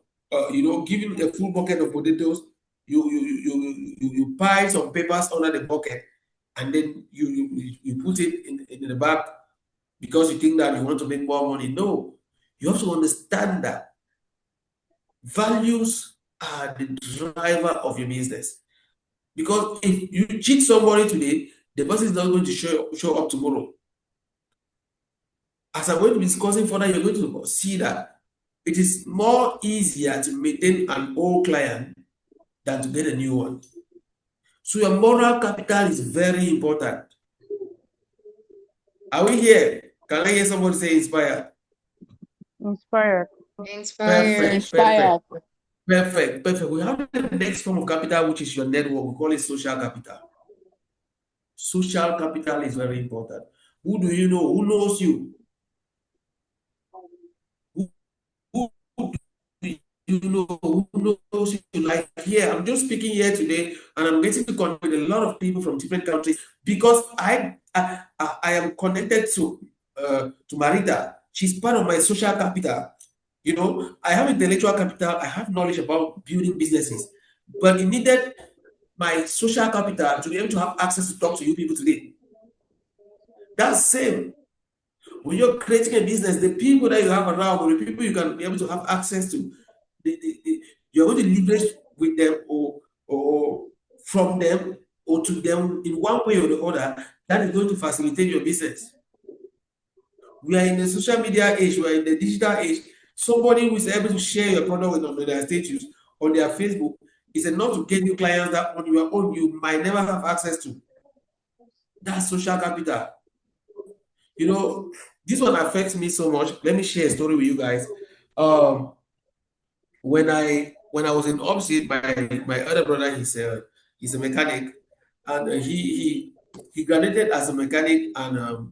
giving a full bucket of potatoes, you pile some papers under the bucket, and then you put it in the bag because you think that you want to make more money. No, you have to understand that values are the driver of your business. Because if you cheat somebody today, the person is not going to show up tomorrow. As I'm going to be discussing further, you're going to see that it is more easier to maintain an old client than to get a new one. So your moral capital is very important. Are we here? Can I hear somebody say inspired? Inspired. Inspired. Inspired. Perfect. We have the next form of capital, which is your network. We call it social capital. Social capital is very important. Who do you know? Who knows you? Who do you know? Who knows you? Like here, I'm just speaking here today, and I'm getting to connect with a lot of people from different countries because I am connected to Marita. She's part of my social capital. I have intellectual capital. I have knowledge about building businesses, but it needed my social capital to be able to have access to talk to you people today. That's same. When you're creating a business, the people that you have around, or the people you can be able to have access to, you're going to leverage with them or from them or to them in one way or the other. That is going to facilitate your business. We are in the social media age, we are in the digital age. Somebody who is able to share your product on their status, on their Facebook, is enough to get you clients that on your own you might never have access to. That's social capital. This one affects me so much. Let me share a story with you guys. When I was in Upstate, my other brother, he's a mechanic, and he graduated as a mechanic, and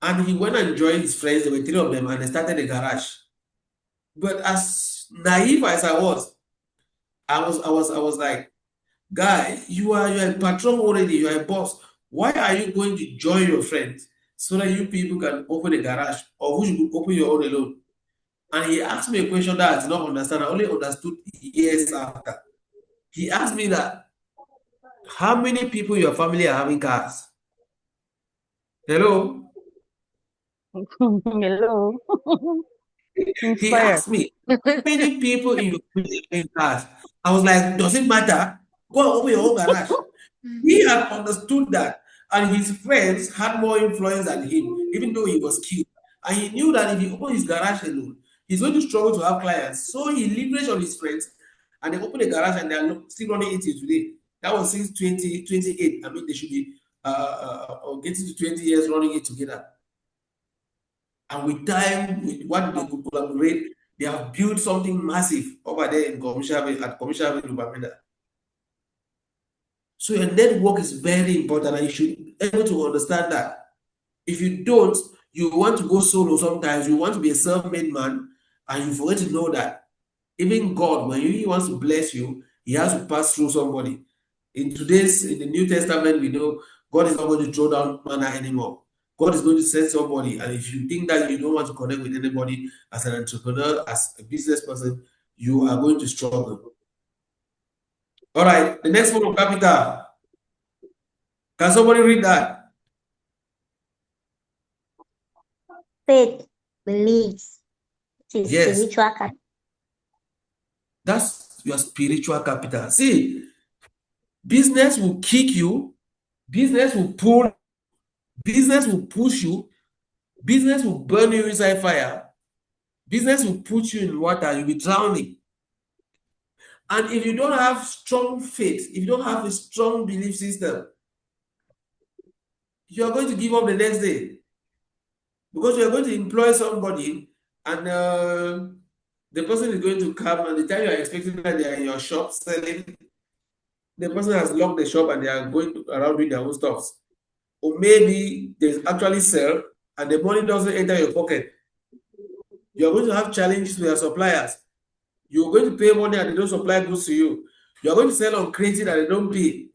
and he went and joined his friends. There were three of them, and they started a garage. But as naive as I was, I was like, guy, you are a patron already. You are a boss. Why are you going to join your friends so that you people can open a garage, or who should open your own alone? And he asked me a question that I did not understand. I only understood years after. He asked me that, how many people in your family are having cars? Hello? Hello. He Inspired. asked me, how many people in your family are having cars? I was like, does it matter? Go and open your own garage. He had understood that, and his friends had more influence than him, even though he was killed. And he knew that if he opened his garage alone, he's going to struggle to have clients. So he leveraged on his friends, and they opened a garage, and they are still running it till today. That was since 2028. I mean, they should be getting to 20 years running it together. And with time, with what they could collaborate, they have built something massive over there in Commercial Bamenda. So your network is very important, and you should be able to understand that. If you don't, you want to go solo sometimes, you want to be a self-made man, and you forget to know that even God, when he wants to bless you, he has to pass through somebody. In the New Testament, we know God is not going to throw down manna anymore. God is going to send somebody. And if you think that you don't want to connect with anybody as an entrepreneur, as a business person, you are going to struggle. All right, the next form of capital. Can somebody read that? Faith, beliefs, Yes, spiritual capital. that's your spiritual capital. See, business will kick you, business will pull, business will push you, business will burn you inside fire, business will put you in water, you'll be drowning. And if you don't have strong faith, if you don't have a strong belief system, you're going to give up the next day, because you're going to employ somebody, and the person is going to come, and the time you are expecting that they are in your shop selling, the person has locked the shop and they are going around doing their own stuff. Or maybe they actually sell and the money doesn't enter your pocket. You're going to have challenges with your suppliers. You're going to pay money and they don't supply goods to you. You're going to sell on credit and they don't pay.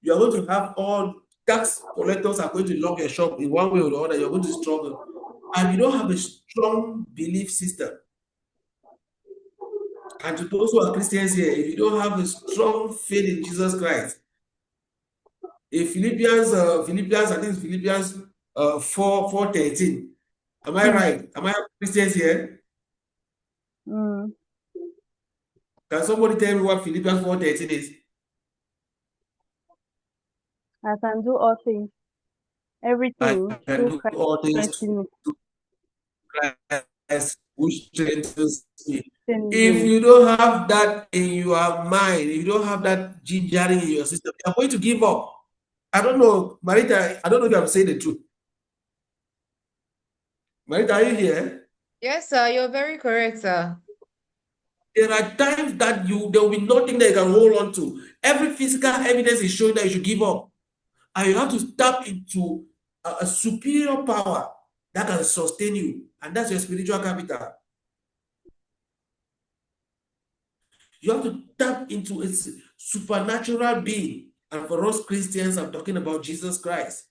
You're going to have all tax collectors are going to lock your shop in one way or the other. You're going to struggle. And you don't have a strong belief system. And to those who are Christians here, if you don't have a strong faith in Jesus Christ, if Philippians, I think it's Philippians 4:13. Am I right? Am I Christians here? Mm. Can somebody tell me what Philippians 4:13 is? I can do all things, I everything can through do Christ all things strengthening me. through Christ who strengthens me. Strengthens If me. you don't have that in your mind, if you don't have that gingering in your system, you're going to give up. I don't know, Marita, I don't know if I'm saying the truth. Marita, are you here? Yes, sir, you're very correct, sir. There are times that there will be nothing that you can hold on to. Every physical evidence is showing that you should give up. And you have to tap into a superior power that can sustain you. And that's your spiritual capital. You have to tap into a supernatural being. And for us Christians, I'm talking about Jesus Christ.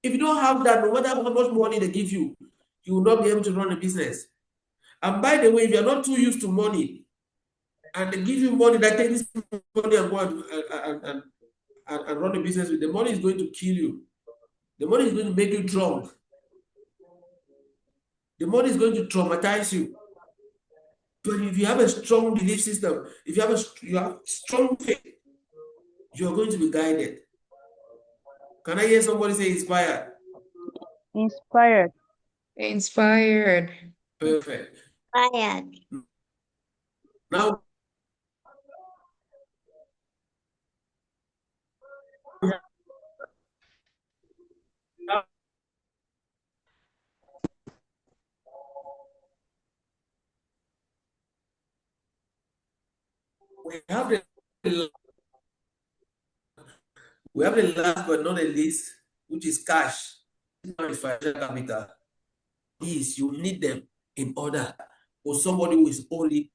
If you don't have that, no matter how much money they give you, you will not be able to run a business. And by the way, if you're not too used to money, and they give you money, that take this money and go and run a business with, the money is going to kill you. The money is going to make you drunk. The money is going to traumatize you. But if you have a strong belief system, if you have strong faith, you are going to be guided. Can I hear somebody say inspired? Inspired. Inspired. Perfect. Inspired. Now we have the last but not the least, which is cash. Financial capital. These you need them in order for somebody who is only,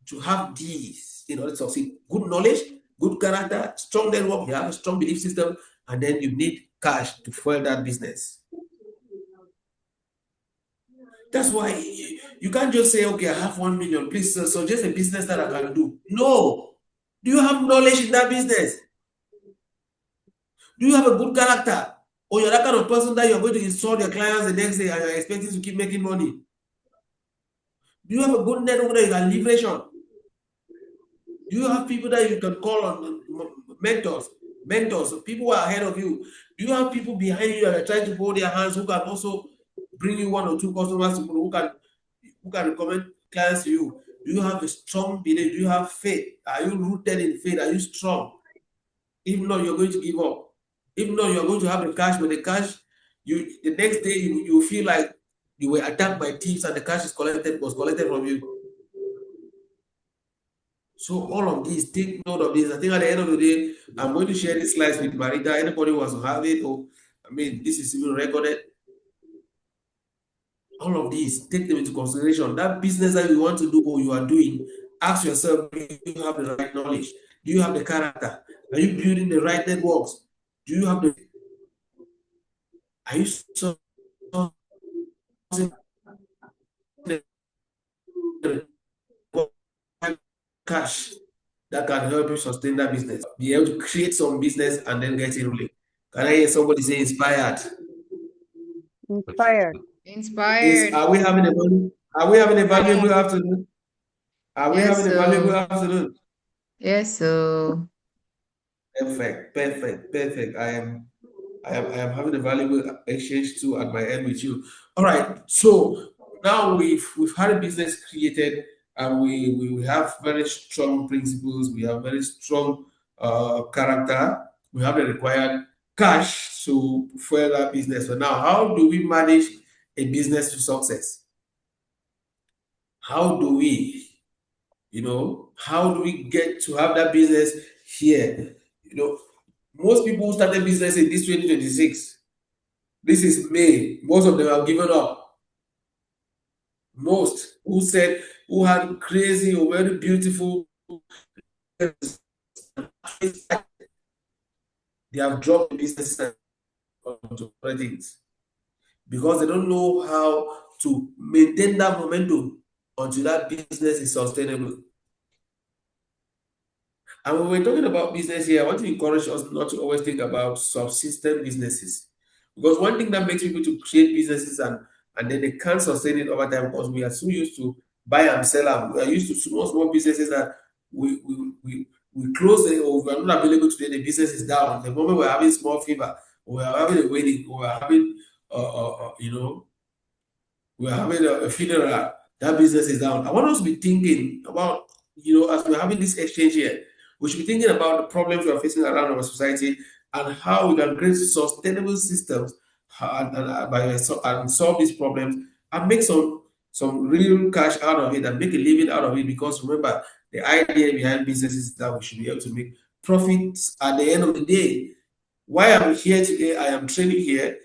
to have these in order to succeed. Good knowledge, good character, strong network, you have a strong belief system, and then you need cash to fuel that business. That's why you can't just say, okay, I have 1 million, please suggest a business that I can do. No. Do you have knowledge in that business? Do you have a good character? Or you're that kind of person that you're going to insult your clients the next day and you're expecting to keep making money? Do you have a good network that you can leverage on? Do you have people that you can call on, mentors, people who are ahead of you? Do you have people behind you that are trying to hold their hands who can also bring you 1 or 2 customers who can recommend clients to you? Do you have a strong belief? Do you have faith? Are you rooted in faith? Are you strong? If not, you're going to give up. If not, you're going to have the cash, but the cash, the next day you feel like you were attacked by thieves and the cash was collected from you. So all of these, take note of this. I think at the end of the day, I'm going to share these slides with Marita. Anybody who wants to have it, this is even recorded. All of these, take them into consideration. That business that you want to do or you are doing, ask yourself, do you have the right knowledge? Do you have the character? Are you building the right networks? Do you have are you cash that can help you sustain that business? Be able to create some business and then get it rolling. Can I hear somebody say inspired? Inspired. Inspired. Are we having a valuable afternoon? Are we Yes, having a valuable so afternoon? yes, so Perfect. I am having a valuable exchange too at my end with you. All right. So now we've had a business created, and we have very strong principles. We have very strong character. We have the required cash to fuel that business. So now, how do we manage a business to success? How do we, how do we get to have that business here? Most people who started business in this 2026, this is May, most of them have given up. Most who who had crazy or very beautiful, they have dropped the businesses onto other things because they don't know how to maintain that momentum until that business is sustainable. And when we're talking about business here, I want to encourage us not to always think about subsistence businesses. Because one thing that makes people to create businesses and then they can't sustain it over time because we are so used to buy and sell them. We are used to small businesses that we close it or we are not available today, the business is down. The moment we're having small fever, or we're having a wedding, or we're having we're having a funeral, that business is down. I want us to be thinking about, as we're having this exchange here, we should be thinking about the problems we are facing around our society and how we can create sustainable systems and solve these problems and make some real cash out of it and make a living out of it. Because remember, the idea behind businesses is that we should be able to make profits at the end of the day. Why I'm here today, I am training here.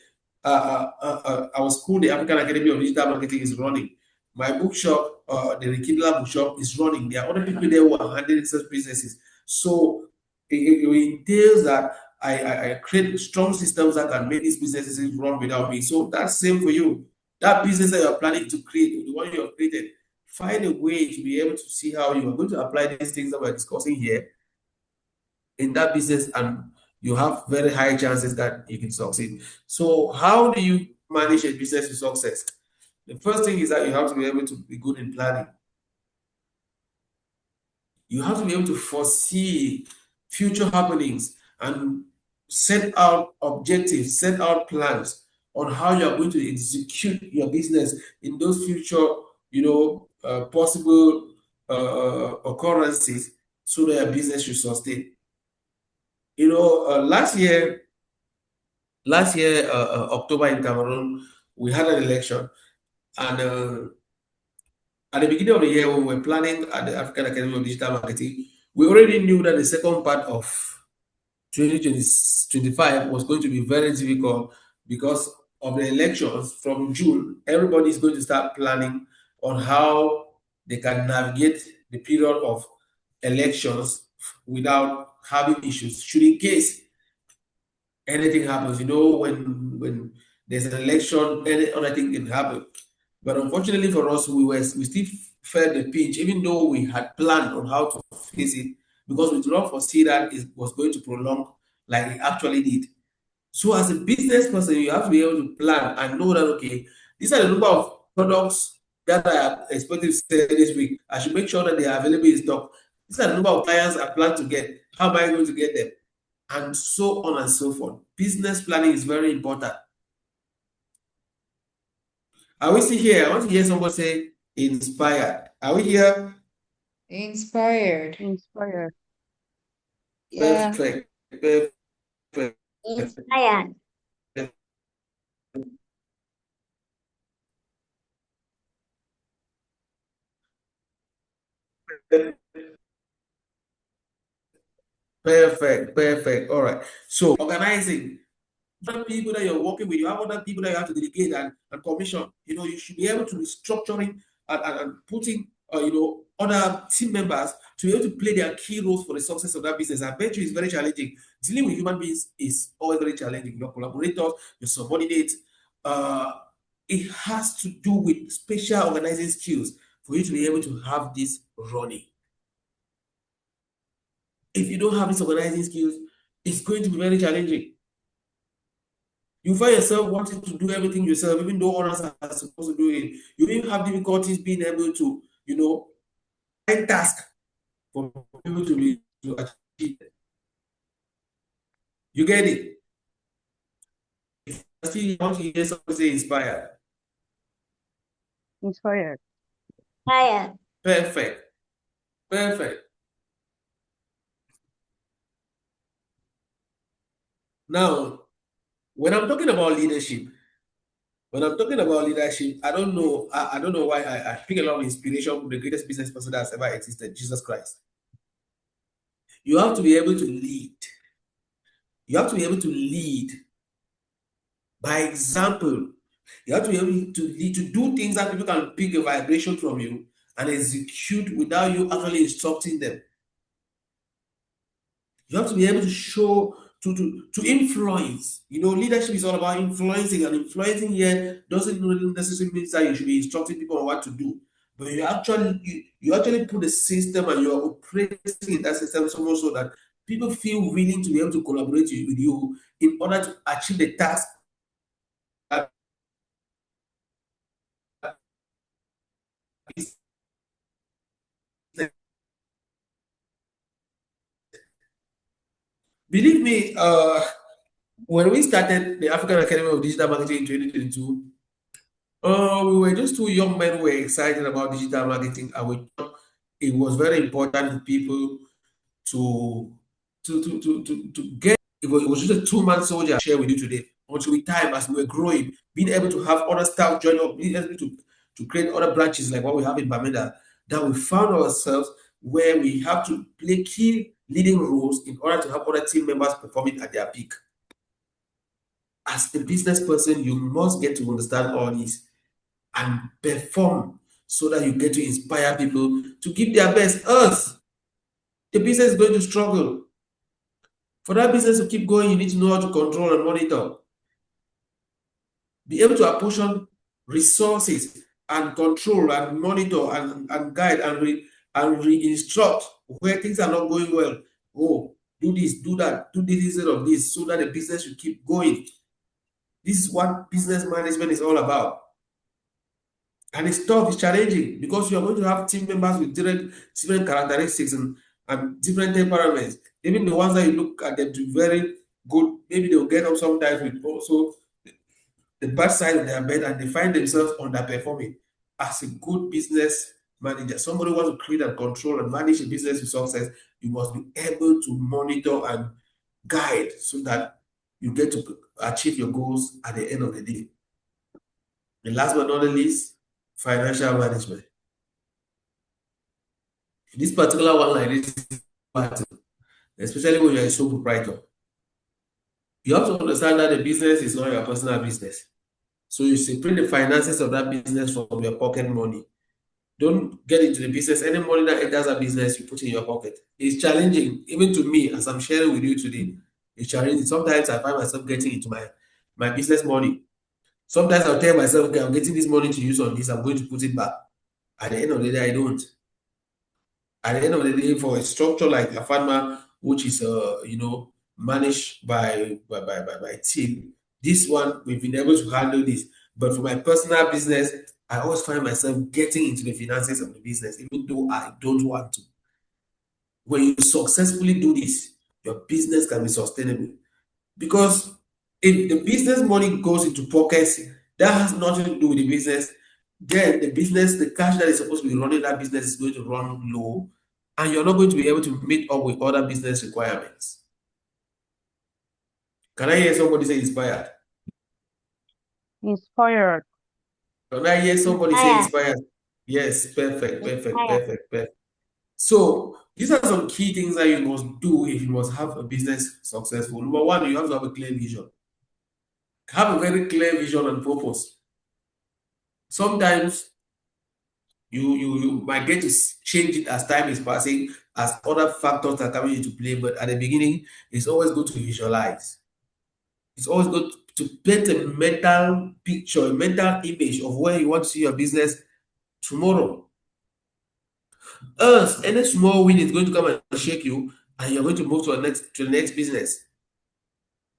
Our school, the African Academy of Digital Marketing, is running. My bookshop, the Rekindler bookshop, is running. There are other people there who are handling such businesses. So it entails that I create strong systems that can make these businesses run without me. So that's same for you. That business that you're planning to create, the one you have created, find a way to be able to see how you are going to apply these things that we're discussing here in that business, and you have very high chances that you can succeed. So how do you manage a business to success? The first thing is that you have to be able to be good in planning. You have to be able to foresee future happenings and set out objectives, set out plans on how you are going to execute your business in those future, possible occurrences so that your business should sustain. Last year, October in Cameroon, we had an election, and at the beginning of the year, when we were planning at the African Academy of Digital Marketing, we already knew that the second part of 2025 was going to be very difficult because of the elections from June. Everybody is going to start planning on how they can navigate the period of elections without having issues. Should in case anything happens, when there's an election, any other thing can happen. But unfortunately for us, we still felt the pinch, even though we had planned on how to face it, because we did not foresee that it was going to prolong like it actually did. So as a business person, you have to be able to plan and know that, okay, these are the number of products that I am expecting to sell this week. I should make sure that they are available in stock. These are the number of clients I plan to get. How am I going to get them? And so on and so forth. Business planning is very important. Are we still here? I want to hear somebody say inspired. Are we here? Inspired. Inspired. Yeah. Perfect. Perfect. Inspired. Perfect. Perfect. All right. So organizing. Other people that you're working with, you have other people that you have to delegate and commission. You should be able to be structuring and putting, other team members to be able to play their key roles for the success of that business. I bet you it's very challenging. Dealing with human beings is always very challenging. Your collaborators, your subordinates, it has to do with special organizing skills for you to be able to have this running. If you don't have these organizing skills, it's going to be very challenging. You find yourself wanting to do everything yourself, even though others are supposed to do it. You even have difficulties being able to, find task for people to achieve. You get it? Still, you want to hear someone say inspired. Inspired. Inspired. Perfect. Perfect. Now, when I'm talking about leadership, I don't know. I don't know why I pick a lot of inspiration from the greatest business person that's ever existed, Jesus Christ. You have to be able to lead. You have to be able to lead by example. You have to be able to lead, to do things that people can pick a vibration from you and execute without you actually instructing them. You have to be able to show, to influence. Leadership is all about influencing, and influencing here doesn't really necessarily mean that you should be instructing people on what to do. But you actually put a system, and you're operating in that system so much so that people feel willing to be able to collaborate with you in order to achieve the task. Believe me, when we started the African Academy of Digital Marketing in 2022, we were just two young men who were excited about digital marketing, and we thought it was very important for people to get. It was just a 2 month soldier I share with you today. Until with time, as we were growing, being able to have other staff join up, being able to create other branches like what we have in Bamenda, that we found ourselves where we have to play key leading roles in order to have other team members performing at their peak. As a business person, you must get to understand all this and perform so that you get to inspire people to give their best. Us, the business is going to struggle. For that business to keep going, you need to know how to control and monitor. Be able to apportion resources and control and monitor and guide and re-instruct where things are not going well. Oh, do this, do that, do this instead of this, so that the business should keep going. This is what business management is all about. And it's tough, it's challenging, because you are going to have team members with different characteristics and different temperaments. Even the ones that you look at them to be very good, maybe they'll get up sometimes with also the bad side of their bed, and they find themselves underperforming. As a good business manager, somebody who wants to create and control and manage a business with success, you must be able to monitor and guide so that you get to achieve your goals at the end of the day. And last but not the least, financial management. This particular one like this, especially when you're a sole proprietor, you have to understand that the business is not your personal business. So you separate the finances of that business from your pocket money. Don't get into the business. Any money that enters a business, you put in your pocket. It's challenging, even to me, as I'm sharing with you today. It's challenging. Sometimes I find myself getting into my business money. Sometimes I'll tell myself, okay, I'm getting this money to use on this, I'm going to put it back. At the end of the day, I don't. At the end of the day, for a structure like a farmer, which is managed by team, this one we've been able to handle this. But for my personal business, I always find myself getting into the finances of the business, even though I don't want to. When you successfully do this, your business can be sustainable. Because if the business money goes into pockets, that has nothing to do with the business. Then the cash that is supposed to be running that business is going to run low, and you're not going to be able to meet up with other business requirements. Can I hear somebody say inspired? Inspired. Can I hear somebody say Inspired. inspired? Yes, perfect, perfect, Inspired. perfect, perfect. So these are some key things that you must do if you must have a business successful. Number one, you have to have a clear vision. Have a very clear vision and purpose. Sometimes you might get to change it as time is passing, as other factors are coming into play. But at the beginning, it's always good to visualize. It's always good to paint a mental picture, a mental image of where you want to see your business tomorrow. Else, any small win is going to come and shake you, and you're going to move to the next business.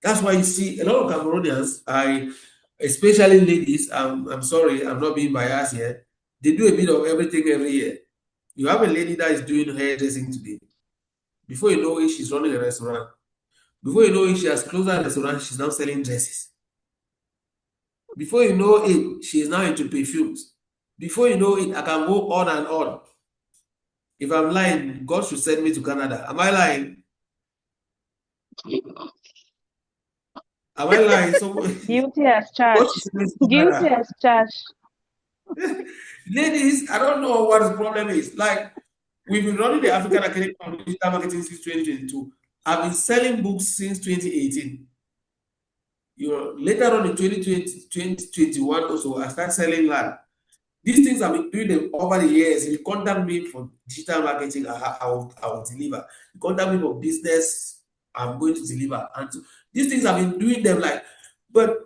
That's why you see a lot of Cameroonians, especially ladies. I'm sorry, I'm not being biased here. They do a bit of everything every year. You have a lady that is doing hairdressing today. Before you know it, she's running a restaurant. Before you know it, she has closed her restaurant. She's now selling dresses. Before you know it, she is now into perfumes. Before you know it, I can go on and on. If I'm lying, God should send me to Canada. Am I lying? Am I lying? Guilty as God charged. should send me to Guilty Canada. as charged. Ladies, I don't know what the problem is. Like, we've been running the African Academy of Digital Marketing since 2022. I've been selling books since 2018. Later on in 2020, 2021 also, I started selling land. These things I've been doing them over the years. If you contact me for digital marketing, I will deliver. You contact me for business, I'm going to deliver. And so these things I've been doing them like, but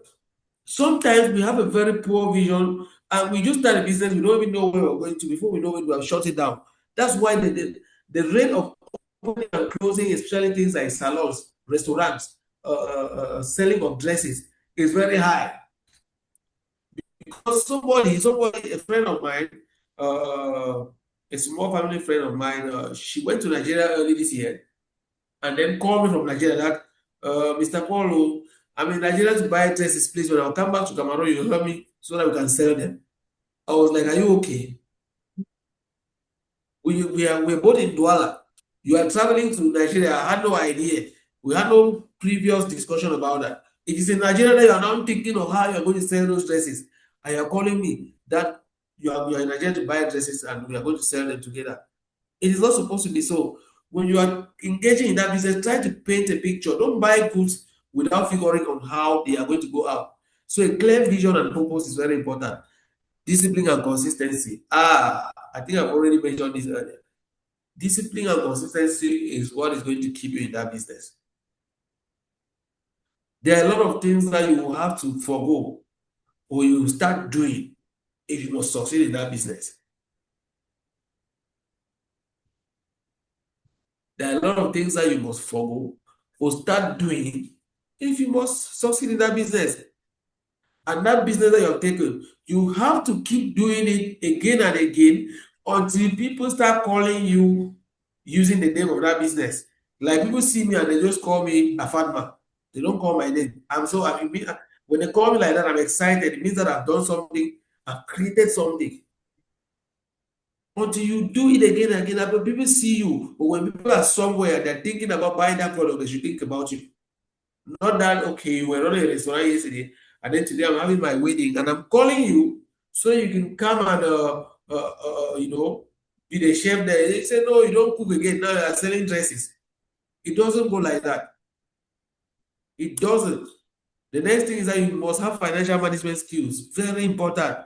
sometimes we have a very poor vision and we just start a business, we don't even know where we're going to. Before we know it, we have shut it down. That's why the rate of opening and closing, especially things like salons, restaurants, selling of dresses, is very high. Because a friend of mine, uh, a small family friend of mine, she went to Nigeria early this year and then called me from Nigeria that, Mr. Paulo, I'm in Nigeria to buy dresses, please. When I'll come back to Cameroon, you help me so that we can sell them. I was like, are you okay? We're both in Douala. You are traveling to Nigeria. I had no idea. We had no previous discussion about that. It is in Nigeria that you are now thinking of how you are going to sell those dresses. And you are calling me that you are in Nigeria to buy dresses and we are going to sell them together. It is not supposed to be so. When you are engaging in that business, try to paint a picture. Don't buy goods without figuring on how they are going to go out. So a clear vision and purpose is very important. Discipline and consistency. I think I've already mentioned this earlier. Discipline and consistency is what is going to keep you in that business. There are a lot of things that you will have to forego or you will start doing if you must succeed in that business. There are a lot of things that you must forego or start doing if you must succeed in that business. And that business that you're taking, you have to keep doing it again and again until people start calling you using the name of that business. Like people see me and they just call me a fatma. They don't call my name. I'm so happy. When they call me like that, I'm excited. It means that I've done something, I've created something. Until you do it again and again, but people see you, or when people are somewhere, they're thinking about buying that product, they should think about you. Not that, okay, you were running a restaurant yesterday, and then today I'm having my wedding, and I'm calling you so you can come and, be the chef there. They say, no, you don't cook again. Now you're selling dresses. It doesn't go like that. It doesn't. The next thing is that you must have financial management skills. Very important.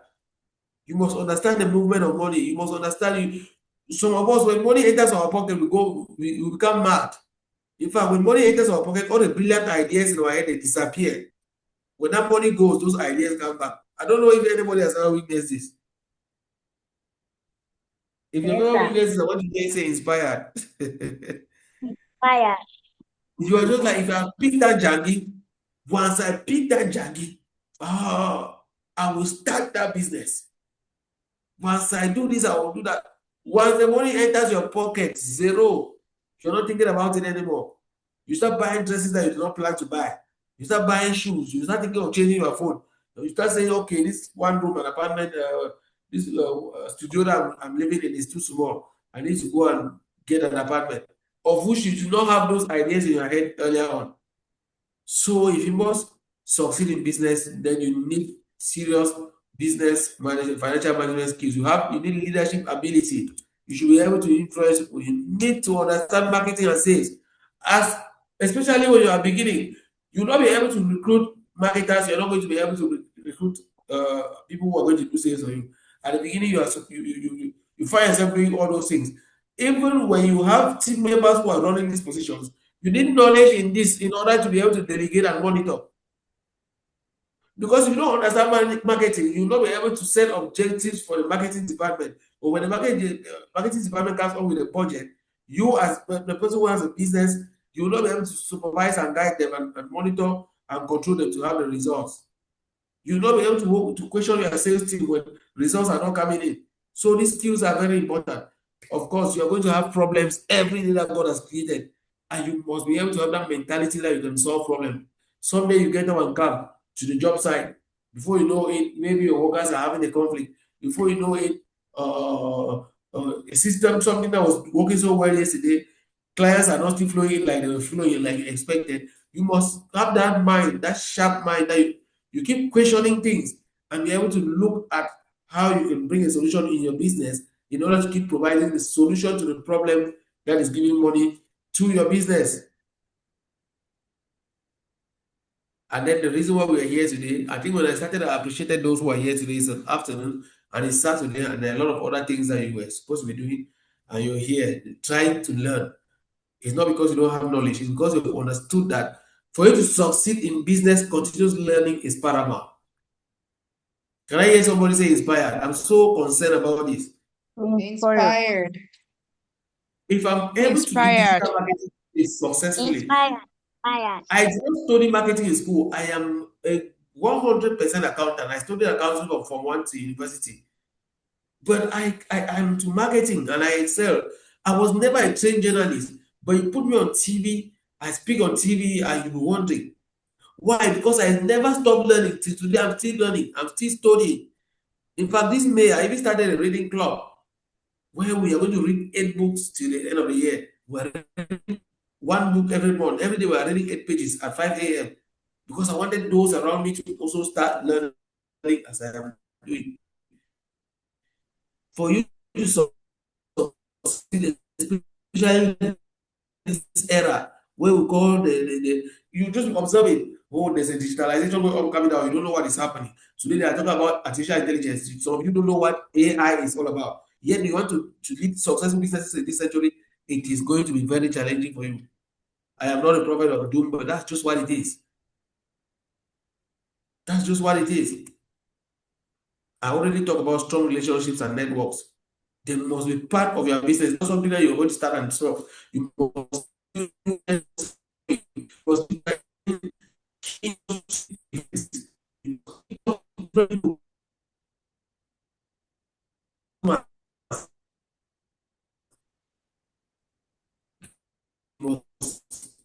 You must understand the movement of money. You must understand you. Some of us, when money enters our pocket, we become mad. In fact, when money enters our pocket, all the brilliant ideas in our head they disappear. When that money goes, those ideas come back. I don't know if anybody has ever witnessed this. If you've Yes, ever sir. witnessed this, I want you to say inspired. Fire. You are just like, if I pick that Jaggy, once I pick that Jaggy, I will start that business. Once I do this, I will do that. Once the money enters your pocket, zero. You're not thinking about it anymore. You start buying dresses that you do not plan to buy. You start buying shoes. You start thinking of changing your phone. You start saying, okay, this one room, an apartment, this studio that I'm living in is too small. I need to go and get an apartment, of which you do not have those ideas in your head earlier on. So if you must succeed in business, then you need serious business management, financial management skills. You need leadership ability. You should be able to influence people. You need to understand marketing and sales. As especially when you are beginning, you'll not be able to recruit marketers. You're not going to be able to recruit people who are going to do sales for you. At the beginning, you find yourself doing all those things. Even when you have team members who are running these positions, you need knowledge in this in order to be able to delegate and monitor. Because if you don't understand marketing, you'll not be able to set objectives for the marketing department. Or when the marketing department comes up with a budget, you as the person who has a business, you will not be able to supervise and guide them and monitor and control them to have the results. You will not be able to question your sales team when results are not coming in. So these skills are very important. Of course, you're going to have problems every day that God has created, and you must be able to have that mentality that you can solve problems. Someday you get up and come to the job site. Before you know it, maybe your workers are having a conflict. Before you know it, a system, something that was working so well yesterday, clients are not still flowing like they were flowing like you expected. You must have that mind, that sharp mind that you keep questioning things and be able to look at how you can bring a solution in your business in order to keep providing the solution to the problem that is giving money to your business. And then the reason why we are here today, I think when I started, I appreciated those who are here today this afternoon. and it's Saturday, and there are a lot of other things that you were supposed to be doing, and you're here trying to learn. It's not because you don't have knowledge, it's because you understood that for you to succeed in business, continuous learning is paramount. Can I hear somebody say inspired? I'm so concerned about this. Inspired. Inspired. If I'm able to do Inspired. digital marketing successfully, Inspired. Inspired. I did not study marketing in school. I am a 100% accountant. I studied accounting from Form 1 to university. But I'm to marketing and I excel. I was never a trained journalist, but you put me on TV, I speak on TV, and you'll be wondering. Why? Because I never stopped learning. Till today, I'm still learning. I'm still studying. In fact, this May, I even started a reading club where we are going to read 8 books till the end of the year. We're reading one book every month. Every day, we are reading 8 pages at 5 a.m. because I wanted those around me to also start learning as I am doing. For you to succeed, especially in this era where we call you just observe it. Oh, there's a digitalization going on coming down. You don't know what is happening. Today they are talking about artificial intelligence. Some of you don't know what AI is all about. Yet you want to lead successful businesses in this century, it is going to be very challenging for you. I am not a prophet of doom, but that's just what it is. That's just what it is. I already talked about strong relationships and networks. They must be part of your business. Not something that you're going to start and solve. You must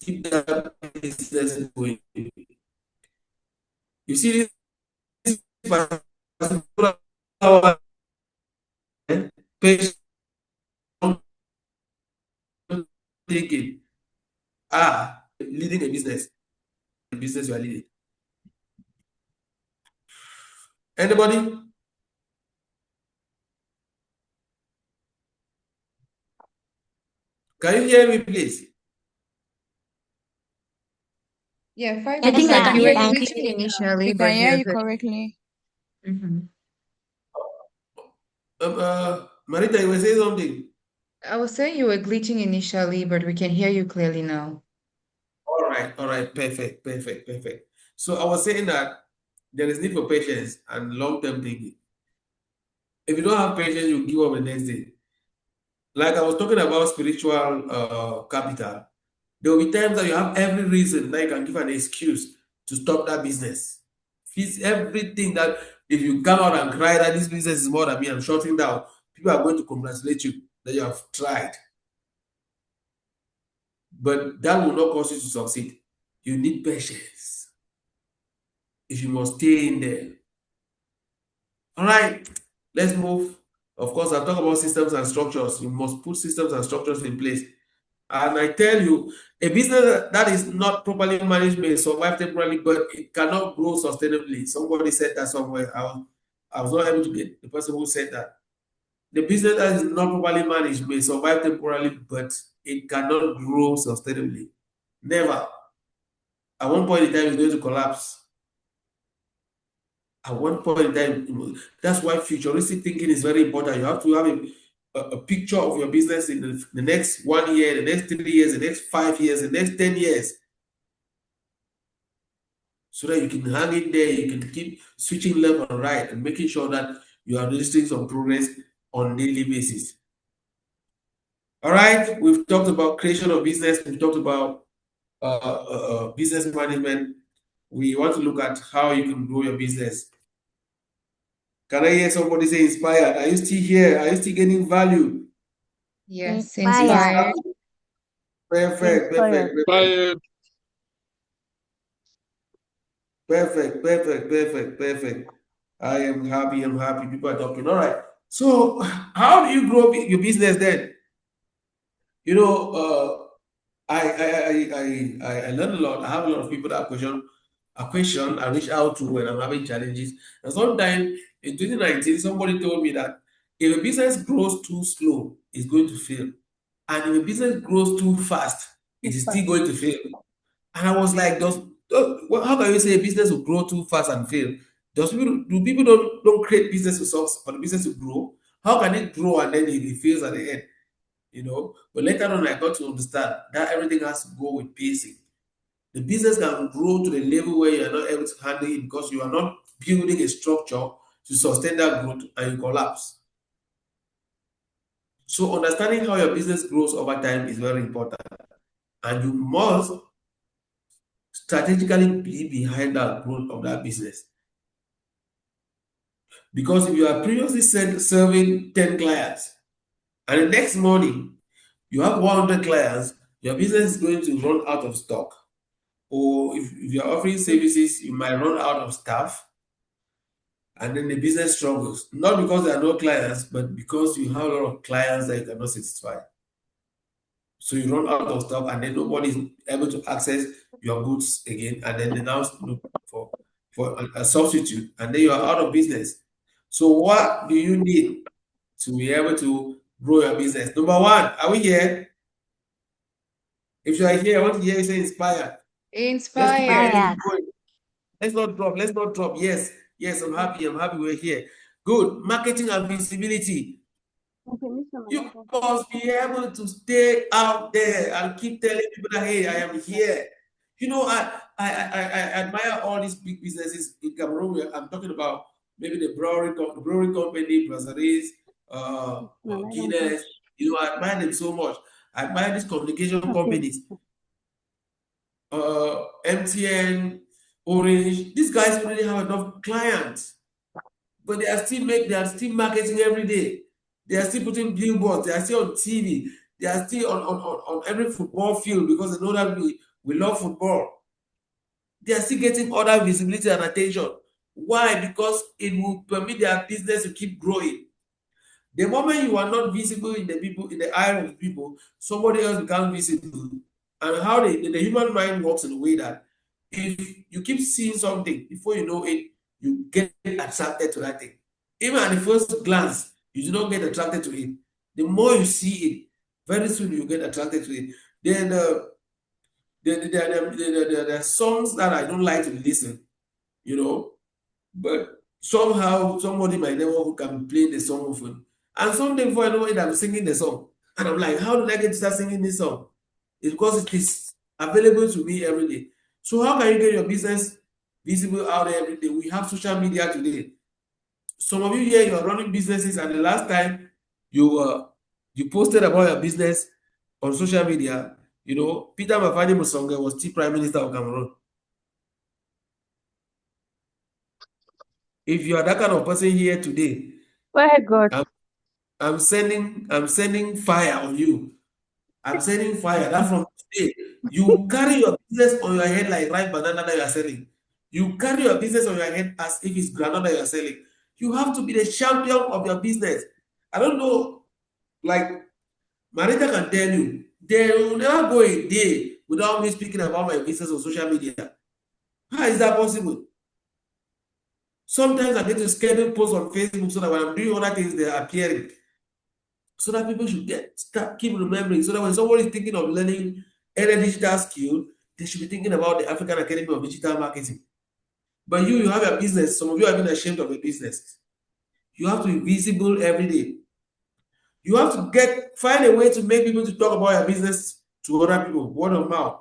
keep that business going. You see this particular patient thinking, leading a business, the business you are leading. Anybody? Can you hear me, please? Yeah, I think I 5%. can You hear were you glitching clearly now. initially, We but can hear you're you good. correctly. Marita, you were saying something. I was saying you were glitching initially, but we can hear you clearly now. All right, perfect. So I was saying that there is need for patience and long-term thinking. If you don't have patience, you give up the next day. Like I was talking about spiritual capital, there will be times that you have every reason that you can give an excuse to stop that business. Fix everything that if you come out and cry that this business is more than me, I'm shutting down, people are going to congratulate you that you have tried. But that will not cause you to succeed. You need patience if you must stay in there. All right, let's move. Of course, I'll talk about systems and structures. You must put systems and structures in place. And I tell you, a business that is not properly managed may survive temporarily, but it cannot grow sustainably. Somebody said that somewhere. I was not able to get the person who said that. The business that is not properly managed may survive temporarily, but it cannot grow sustainably. Never. At one point in time, it's going to collapse. At one point in time, that's why futuristic thinking is very important. You have to have a picture of your business in the next 1 year, the next 3 years, the next 5 years, the next 10 years. So that you can hang in there, you can keep switching left and right and making sure that you are registering some progress on a daily basis. All right, we've talked about creation of business, we've talked about business management. We want to look at how you can grow your business. Can I hear somebody say inspired? Are you still here? Are you still getting value? Yes, Inspired. inspired. Perfect, Inspired. Inspired. perfect. I am happy. I'm happy. People are talking. All right. So, how do you grow your business then? You know, I learn a lot. I have a lot of people that question I reach out to when I'm having challenges. And sometimes in 2019, somebody told me that if a business grows too slow, it's going to fail. And if a business grows too fast, it is still going to fail. And I was like, how can you say a business will grow too fast and fail? Do people don't create business results for the business to grow? How can it grow and then it fails at the end? But later on, I got to understand that everything has to go with pacing. The business can grow to the level where you are not able to handle it because you are not building a structure to sustain that growth and you collapse. So understanding how your business grows over time is very important. And you must strategically be behind that growth of that business. Because if you are previously serving 10 clients and the next morning you have 100 clients, your business is going to run out of stock. Or if you're offering services, you might run out of staff and then the business struggles. Not because there are no clients, but because you have a lot of clients that you cannot satisfy. So you run out of stock and then nobody is able to access your goods again. And then they now look for a substitute and then you are out of business. So what do you need to be able to grow your business? Number one, are we here? If you are here, I want to hear you say inspired. Let's keep the Inspired. energy going. Let's not drop. Let's not drop. Yes, yes, I'm happy. I'm happy we're here. Good. Marketing and visibility. Okay, Mr. You Manager. must be able to stay out there and keep telling people that, hey, I am here. I admire all these big businesses in Cameroon. I'm talking about maybe the brewery company, Brasseries, Manager. Guinness. I admire them so much. I admire these communication Okay. companies, MTN, Orange. These guys really have enough clients, but they are still marketing every day. They are still putting billboards. They are still on TV. They are still on every football field because they know that we love football. They are still getting other visibility and attention. Why? Because it will permit their business to keep growing. The moment you are not visible in the eye of people, somebody else becomes visible. And how the human mind works in a way that if you keep seeing something, before you know it, you get attracted to that thing. Even at the first glance, you do not get attracted to it. The more you see it, very soon you get attracted to it. Then there are songs that I don't like to listen, you know, but somehow somebody in my neighborhood can play the song often. And someday before I know it, I'm singing the song. And I'm like, how did I get to start singing this song? It's because it is available to me every day. So how can you get your business visible out there every day? We have social media today. Some of you here, you are running businesses, and the last time you posted about your business on social media, Peter Mafani Musonga was still Prime Minister of Cameroon. If you are that kind of person here today, Where God? I'm, I'm sending fire on you. I'm sending fire. That from today, you carry your business on your head like ripe banana that you are selling. You carry your business on your head as if it's granola that you are selling. You have to be the champion of your business. I don't know, like Marita can tell you, there will never go a day without me speaking about my business on social media. How is that possible? Sometimes I get to schedule posts on Facebook so that when I'm doing other things, they're appearing. So that people should keep remembering. So that when somebody is thinking of learning any digital skill, they should be thinking about the African Academy of Digital Marketing. But you have a business. Some of you are even ashamed of your business. You have to be visible every day. You have to find a way to make people to talk about your business to other people, word of mouth.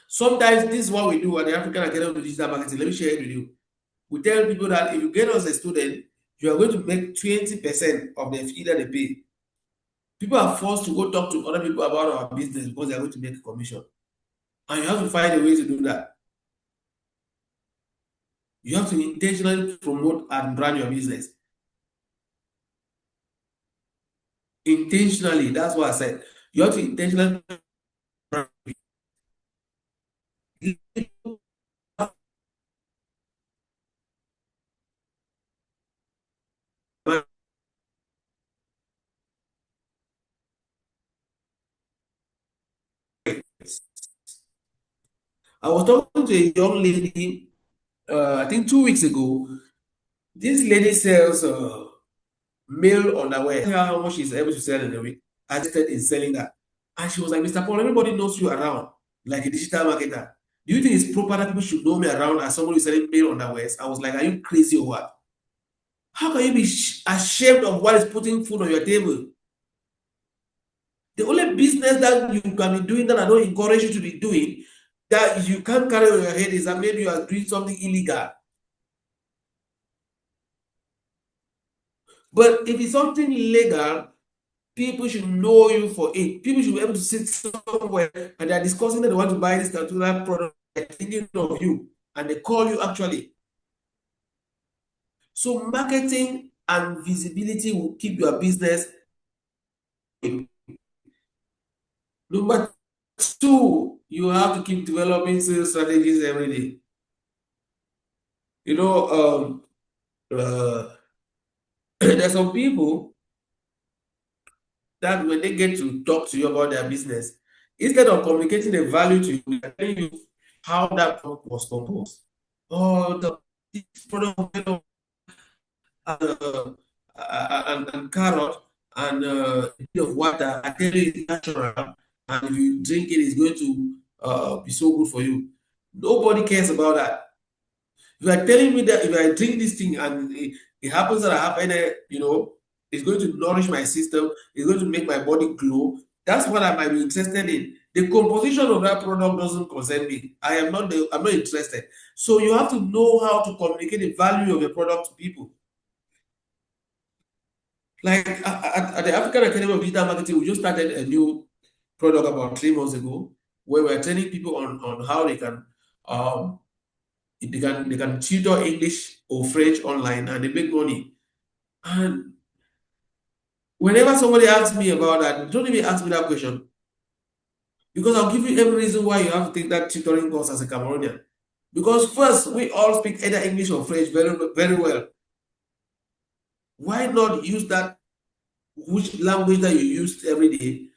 Sometimes this is what we do at the African Academy of Digital Marketing. Let me share it with you. We tell people that if you get us a student, you are going to make 20% of the fee that they pay. People are forced to go talk to other people about our business because they are going to make a commission. And you have to find a way to do that. You have to intentionally promote and brand your business. Intentionally, that's what I said. You have to intentionally brand. I was talking to a young lady, I think 2 weeks ago. This lady sells male underwear. How much she's able to sell in a week. I started in selling that. And she was like, Mr. Paul, everybody knows you around, like a digital marketer. Do you think it's proper that people should know me around as somebody who's selling male underwears? I was like, are you crazy or what? How can you be ashamed of what is putting food on your table? The only business that you can be doing that I don't encourage you to be doing, that you can't carry on your head, is that maybe you are doing something illegal. But if it's something legal, people should know you for it. People should be able to sit somewhere and they're discussing that they want to buy this particular product, they're thinking of you, and they call you actually. So marketing and visibility will keep your business. Number two, you have to keep developing sales strategies every day. You know, there's some people that when they get to talk to you about their business, instead of communicating the value to you, they're telling you how that product was composed. Oh, this product was made of and carrot and a bit of water. I tell you it's natural, and if you drink it, it's going to be so good for you. Nobody cares about that. If you are telling me that if I drink this thing and it happens that I have any, it's going to nourish my system, it's going to make my body glow, that's what I might be interested in. The composition of that product doesn't concern me. I'm not interested. So you have to know how to communicate the value of your product to people. Like at the African Academy of Digital Marketing, we just started a new product about 3 months ago, where we're training people on how they can tutor English or French online and they make money. And whenever somebody asks me about that, don't even ask me that question, because I'll give you every reason why you have to take that tutoring course as a Cameroonian. Because first, we all speak either English or French very, very well. Why not use that which language that you use every day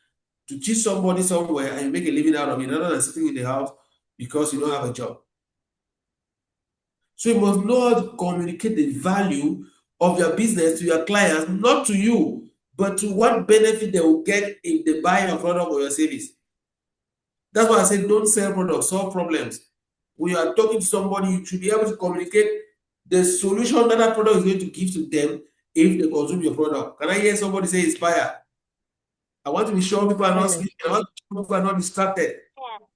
to teach somebody somewhere and you make a living out of it, rather than sitting in the house because you don't have a job? So you must know how to communicate the value of your business to your clients, not to you, but to what benefit they will get if they buy your product or your service. That's why I said don't sell products, solve problems. When you are talking to somebody, you should be able to communicate the solution that product is going to give to them if they consume your product. Can I hear somebody say inspire? I want to be sure people are not sleeping. I want to be sure people are not distracted.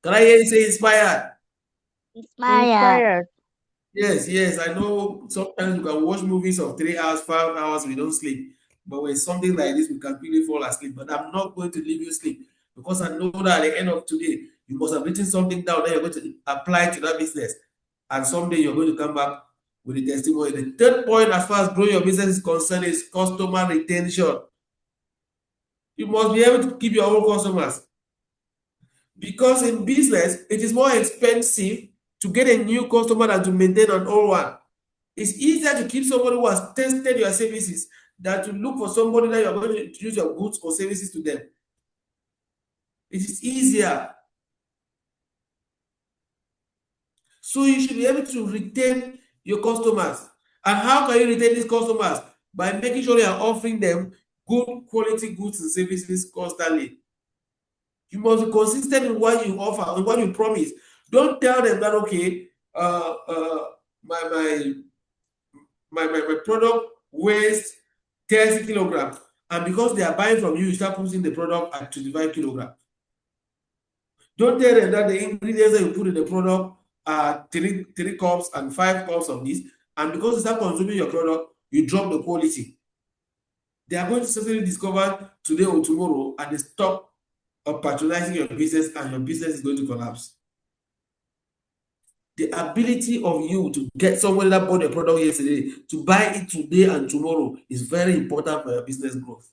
Can I hear you say inspired? Inspired. Yes. I know sometimes you can watch movies of 3 hours, 5 hours, we don't sleep. But when something like this, we can quickly fall asleep. But I'm not going to leave you sleep, because I know that at the end of today, you must have written something down that you're going to apply to that business. And someday you're going to come back with a testimony. The third point, as far as growing your business is concerned, is customer retention. You must be able to keep your own customers. Because in business, it is more expensive to get a new customer than to maintain an old one. It's easier to keep somebody who has tested your services than to look for somebody that you're going to introduce your goods or services to them. It is easier. So you should be able to retain your customers. And how can you retain these customers? By making sure you are offering them good quality goods and services constantly. You must be consistent in what you offer and what you promise. Don't tell them that, okay, my product weighs 30 kilograms, and because they are buying from you, you start putting the product at 25 kilograms. Don't tell them that the ingredients that you put in the product are three cups and 5 cups of this, and because they start consuming your product, you drop the quality. They are going to certainly discover today or tomorrow, and they stop patronizing your business, and your business is going to collapse. The ability of you to get somebody that bought your product yesterday to buy it today and tomorrow is very important for your business growth.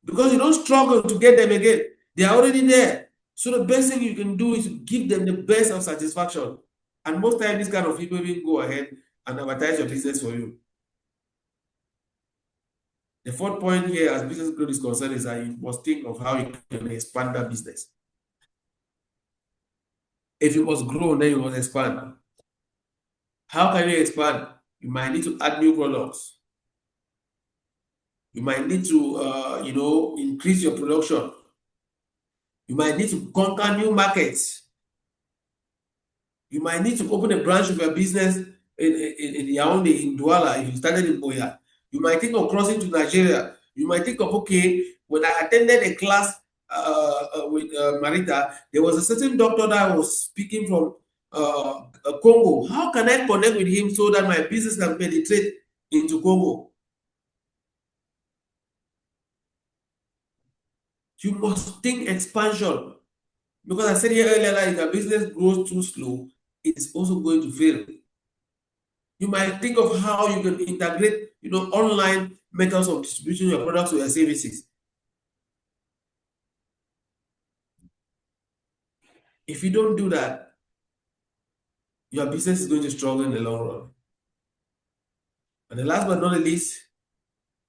Because you don't struggle to get them again. They are already there. So the best thing you can do is to give them the best of satisfaction. And most times, these kind of people will go ahead and advertise your business for you. The fourth point here, as business growth is concerned, is that you must think of how you can expand that business. If you must grow, then you must expand. How can you expand? You might need to add new products. You might need to, increase your production. You might need to conquer new markets. You might need to open a branch of your business in Yaoundé, in Douala, if you started in Boya. You might think of crossing to Nigeria. You might think of, okay, when I attended a class with Marita, there was a certain doctor that was speaking from Congo. How can I connect with him so that my business can penetrate into Congo? You must think expansion. Because I said here earlier, like, if your business grows too slow, it's also going to fail. You might think of how you can integrate, online methods of distributing your products or your services. If you don't do that, your business is going to struggle in the long run. And the last but not the least,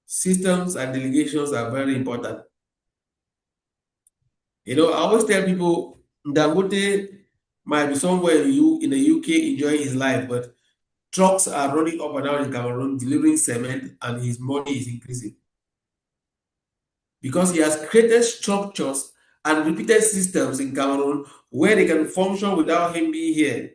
systems and delegations are very important. I always tell people Dangote might be somewhere in the UK enjoying his life, but trucks are running up and down in Cameroon delivering cement, and his money is increasing because he has created structures and repeated systems in Cameroon where they can function without him being here.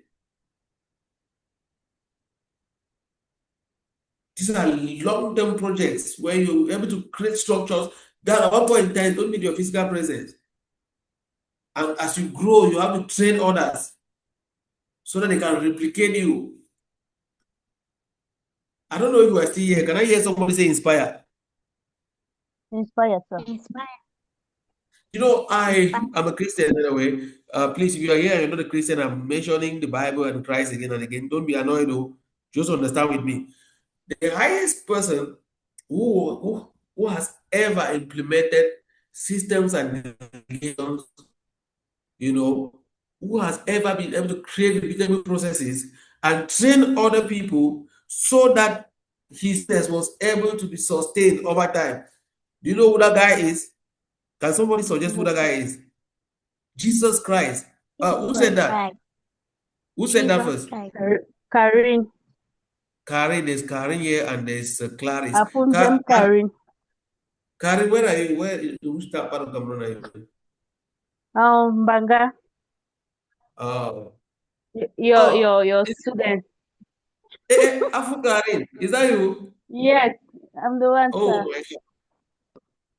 These are long-term projects where you're able to create structures that at one point in time don't need your physical presence. And as you grow, you have to train others so that they can replicate you. I don't know if you are still here. Can I hear somebody say inspire? Inspire, sir. I am a Christian anyway. Please, if you are here and you're not a Christian, I'm mentioning the Bible and Christ again and again. Don't be annoyed though. Just understand with me. The highest person who has ever implemented systems and delegations, who has ever been able to create repeatable processes and train other people so that his business was able to be sustained over time. Do you know who that guy is? Can somebody suggest who that guy is? Jesus Christ. Who said that? Who said that first? Karen. Karen, there's Karen here and there's Clarice. Apunjem Karen. Karen, where are you? Which part of Cameroon are you? Banga. Oh. Your student. Afu Karen, is that you? Yes, I'm the one, Oh sir. my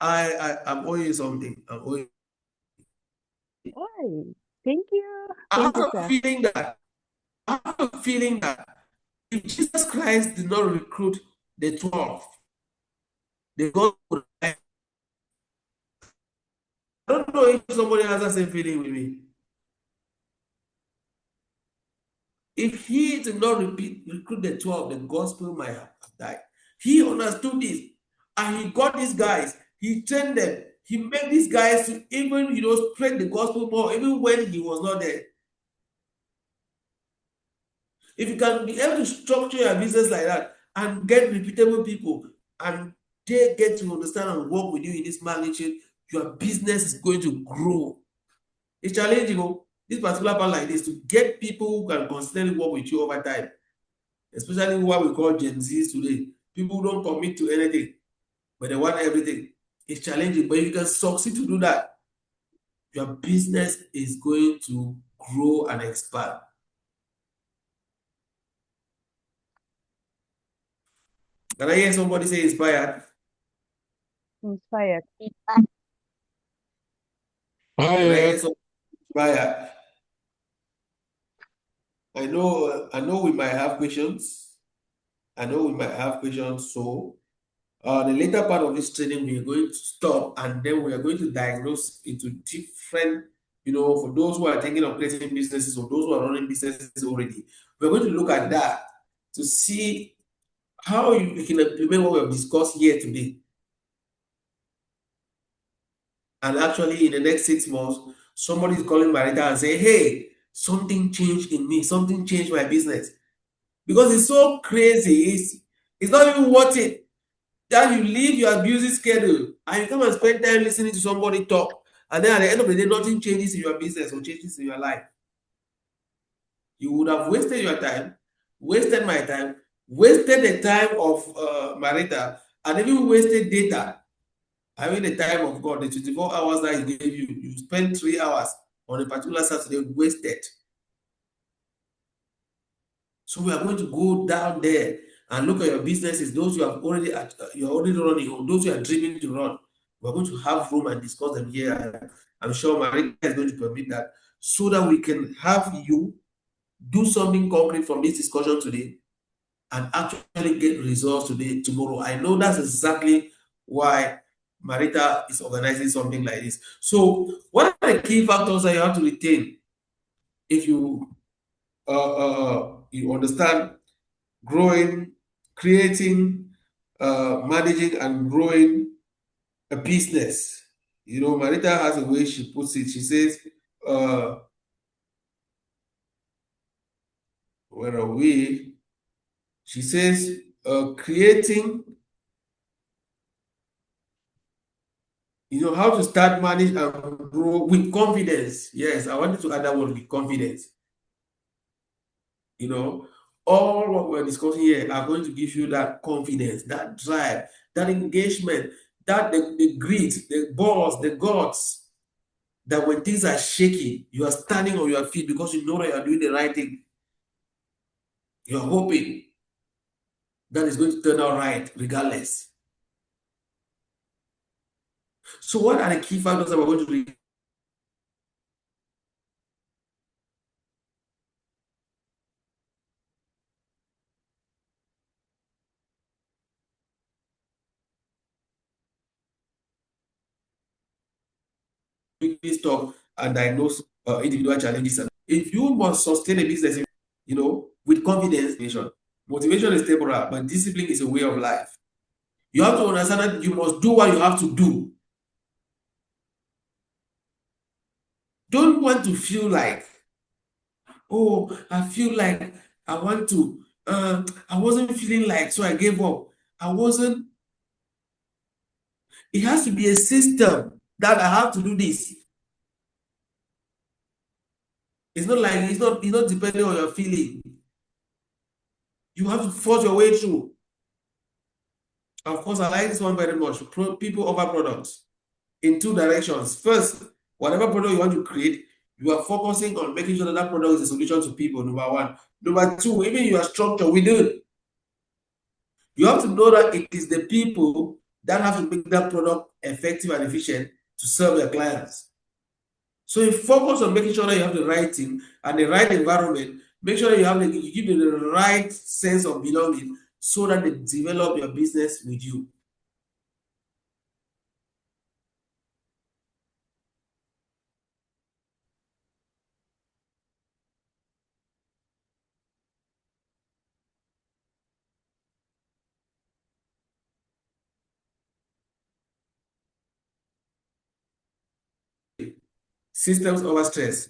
God. I'm owing you something. I'm owing. Oh, thank you. I Thank have you, a sir. feeling that if Jesus Christ did not recruit the 12, the God would have. I don't know if somebody has the same feeling with me. If he did not recruit the 12, the gospel might have died. He understood this and he got these guys, he trained them, he made these guys to even spread the gospel more, even when he was not there. If you can be able to structure your business like that and get repeatable people and they get to understand and work with you in this magnitude, your business is going to grow. It's challenging, this particular part like this, to get people who can consistently work with you over time, especially what we call Gen Zs today. People who don't commit to anything, but they want everything. It's challenging, but if you can succeed to do that, your business is going to grow and expand. Can I hear somebody say inspired? Inspired. Can I hear somebody inspired? I know we might have questions. So the later part of this training, we are going to stop and then we are going to diagnose into different, for those who are thinking of creating businesses or those who are running businesses already, we're going to look at that to see how you can implement what we have discussed here today. And actually, in the next 6 months, somebody is calling Marita and say, hey, something changed in me, something changed my business. Because it's so crazy, it's not even worth it that you leave your busy schedule and you come and spend time listening to somebody talk, and then at the end of the day, nothing changes in your business or changes in your life. You would have wasted your time, wasted my time, wasted the time of Marita, and even wasted data. I mean, the time of God, the 24 hours that He gave you, you spend 3 hours on a particular Saturday wasted. So we are going to go down there and look at your businesses, those you have already you're already running, or those you are dreaming to run. We're going to have room and discuss them here. I'm sure Marika is going to permit that, so that we can have you do something concrete from this discussion today and actually get results tomorrow. I know that's exactly why Marita is organizing something like this. So, what are the key factors that you have to retain if you understand growing, creating, managing, and growing a business? You know, Marita has a way she puts it. She says, where are we? She says, creating, how to start, manage, and grow with confidence. Yes, I wanted to add that word, with confidence. All what we're discussing here are going to give you that confidence, that drive, that engagement, that the grit, the balls, the guts, that when things are shaky, you are standing on your feet because you know that you are doing the right thing. You're hoping that it's going to turn out right regardless. So what are the key factors that we're going to read? Quickly stop and diagnose individual challenges. If you must sustain a business, with confidence, motivation is temporary, but discipline is a way of life. You have to understand that you must do what you have to do. Don't want to feel like, oh, I feel like I want to, I wasn't feeling like, so I gave up. I wasn't. It has to be a system that I have to do this. It's not like it's not depending on your feeling. You have to force your way through. Of course, I like this one very much. People over products in two directions. First, whatever product you want to create, you are focusing on making sure that that product is a solution to people, number one. Number two, even your structure within, you have to know that it is the people that have to make that product effective and efficient to serve their clients. So you focus on making sure that you have the right team and the right environment. Make sure that you give them the right sense of belonging so that they develop your business with you. Systems over stress.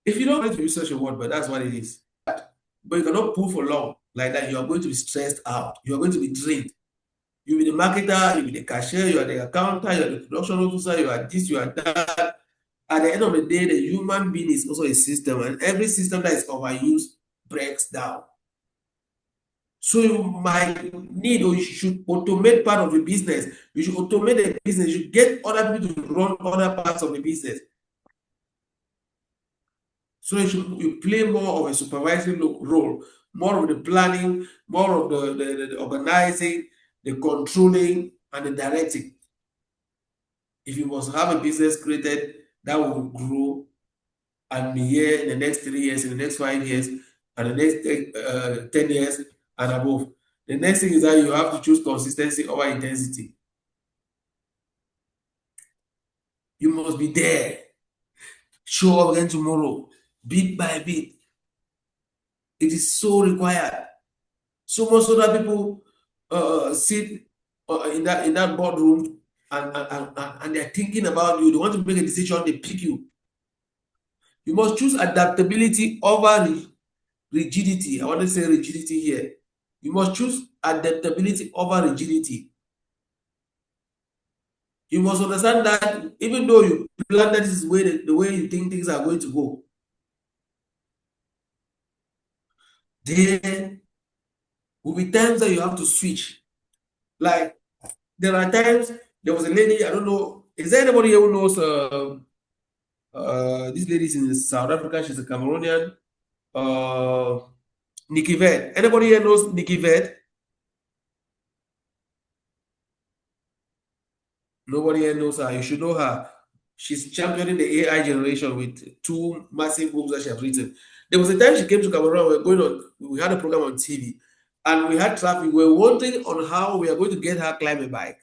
If you don't want to use such a word, but that's what it is. But you cannot pull for long like that. You are going to be stressed out. You are going to be drained. You'll be the marketer, you'll be the cashier, you are the accountant, you are the production officer, you are this, you are that. At the end of the day, the human being is also a system, and every system that is overused breaks down. So you might need, or you should automate part of the business. You should automate the business. You should get other people to run other parts of the business. So you play more of a supervisory role, more of the planning, more of the organizing, the controlling, and the directing. If you must have a business created that will grow and be here in the next 3 years, in the next 5 years, and the next 10 years and above. The next thing is that you have to choose consistency over intensity. You must be there. Show up again tomorrow, bit by bit. It is so required. So most other people sit in that boardroom and they're thinking about you. They want to make a decision, they pick you. You must choose adaptability over rigidity. I want to say rigidity here. You must choose adaptability over rigidity. You must understand that even though you plan that this is the way you think things are going to go, there will be times that you have to switch. Like there are times There was a lady, I don't know, is there anybody who knows this lady is in South Africa, she's a Cameroonian, uh, Nikki Ved. Anybody here knows Nikki Ved? Nobody here knows her. You should know her. She's championing the AI generation with two massive books that she has written. There was a time she came to Cameroon. We had a program on TV, and we had traffic. We were wondering on how we are going to get her climb a bike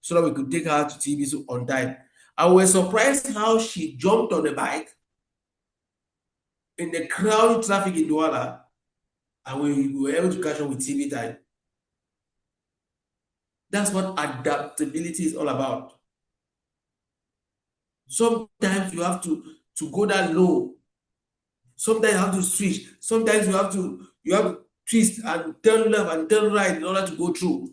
so that we could take her to TV on time. And we were surprised how she jumped on the bike in the crowded traffic in Douala, and we were able to catch up with TV time. That's what adaptability is all about. Sometimes you have to go that low. Sometimes you have to switch. Sometimes you have to twist and turn left and turn right in order to go through.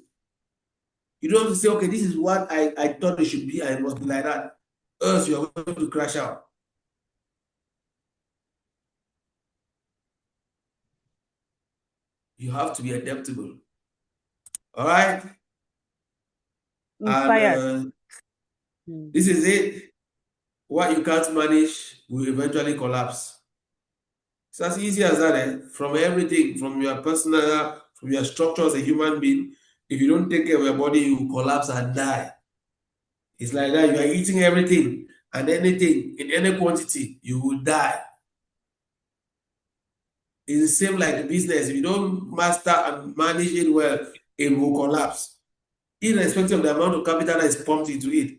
You don't have to say, okay, this is what I thought it should be, and it must be like that. Else you are going to crash out. You have to be adaptable. All right? Inspired. And this is it. What you can't manage will eventually collapse. It's as easy as that. From everything, from your personal, from your structure as a human being, if you don't take care of your body, you will collapse and die. It's like that. You are eating everything and anything in any quantity, you will die. It's the same like business. If you don't master and manage it well, it will collapse, irrespective of the amount of capital that is pumped into it.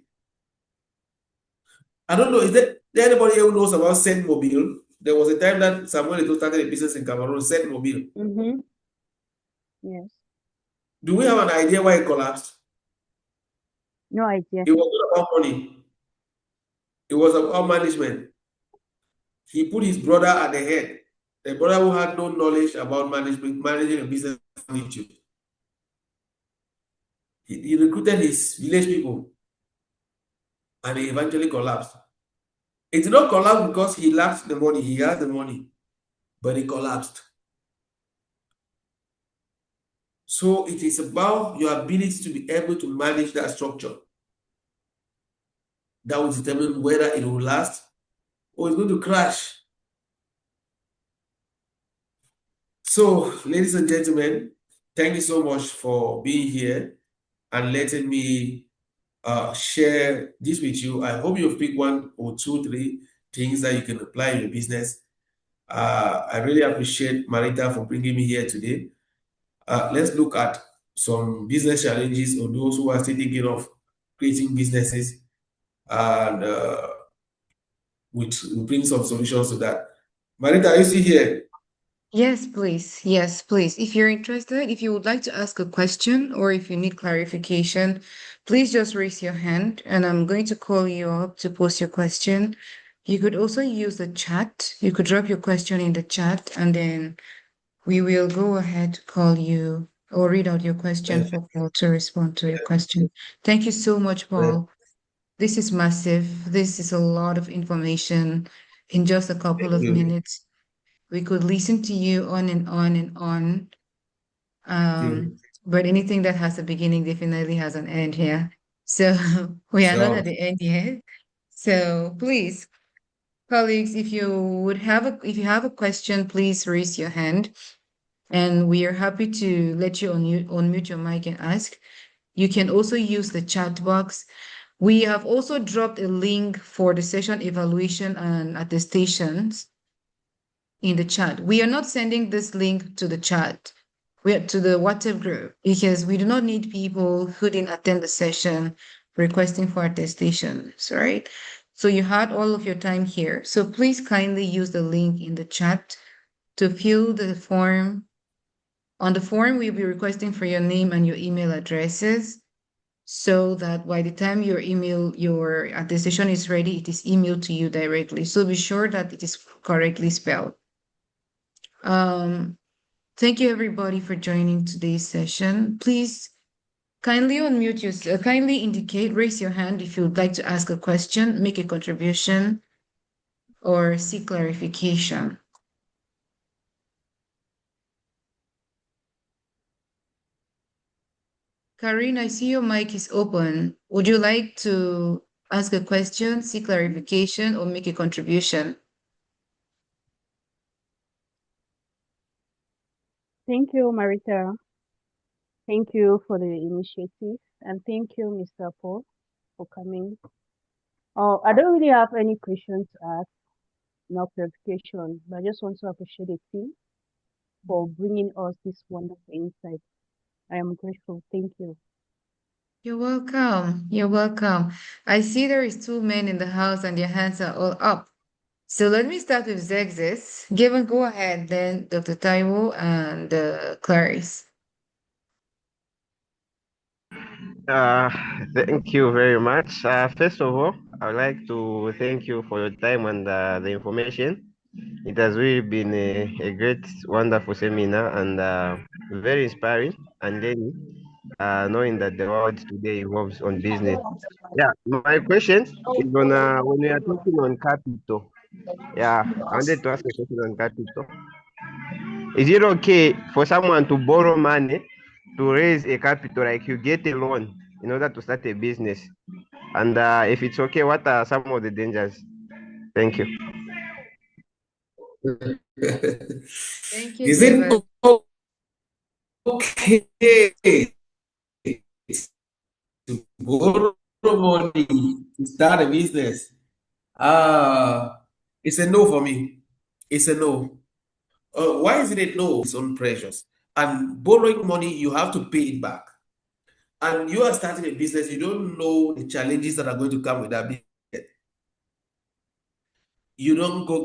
I don't know, is there anybody who knows about Saint Mobile? There was a time that Samuel Eto'o started a business in Cameroon, Saint Mobile. Mm-hmm. Yes. Do we have an idea why it collapsed? No idea. It was not about money. It was about management. He put his brother at the head, the brother who had no knowledge about management, managing a business on YouTube. He recruited his village people and he eventually collapsed. It did not collapse because he lacked the money. He had the money, but it collapsed. So it is about your ability to be able to manage that structure. That will determine whether it will last or it's going to crash. So, ladies and gentlemen, thank you so much for being here and letting me share this with you. I hope you've picked one or two, three things that you can apply in your business. I really appreciate Marita for bringing me here today. Let's look at some business challenges or those who are still thinking of creating businesses, and we'll bring some solutions to that. Marita, are you still here? Yes, please. Yes, please. If you're interested, if you would like to ask a question or if you need clarification, please just raise your hand and I'm going to call you up to post your question. You could also use the chat. You could drop your question in the chat and then we will go ahead to call you or read out your question Thank for Paul to respond to your question. Thank you so much, you. Paul. This is massive. This is a lot of information in just a couple Thank of you. minutes. We could listen to you on and on and on. You. But anything that has a beginning definitely has an end here. So we are not Sure. at the end yet. So please, colleagues, if you have a question, please raise your hand. And we are happy to let you unmute your mic and ask. You can also use the chat box. We have also dropped a link for the session evaluation and attestations in the chat. We are not sending this link to the chat. We are to the WhatsApp group because we do not need people who didn't attend the session requesting for attestations, right? So you had all of your time here. So please kindly use the link in the chat to fill the form. On the form, we'll be requesting for your name and your email addresses so that by the time your attestation is ready, it is emailed to you directly. So be sure that it is correctly spelled. Um, Thank you everybody for joining today's session. Please kindly unmute yourself, kindly indicate, raise your hand if you would like to ask a question, make a contribution, or seek clarification. Karine, I see your mic is open. Would you like to ask a question, seek clarification, or make a contribution? Thank you, Marita. Thank you for the initiative, and thank you, Mr. Paul, for coming. Oh, I don't really have any questions to ask, no clarification, but I just want to appreciate the team for bringing us this wonderful insight. I am grateful. Thank you. You're welcome. You're welcome. I see there is two men in the house and their hands are all up. So let me start with Zexis. Given, go ahead, then Dr. Taiwo and Clarice. Uh, Thank you very much. First of all, I would like to thank you for your time and the information. It has really been a great, wonderful seminar and very inspiring and then knowing that the world today evolves on business. Yeah, my question is on when we are talking on capital. Yeah, I wanted to ask a question on capital. Is it okay for someone to borrow money to raise a capital, like you get a loan in order to start a business? And if it's okay, what are some of the dangers? Thank you. Thank you, Is it David. okay to borrow money to start a business? Uh, it's a no for me. It's a no. Why is it a no? It's on pressures. And borrowing money, you have to pay it back. And you are starting a business, you don't know the challenges that are going to come with that business. You don't go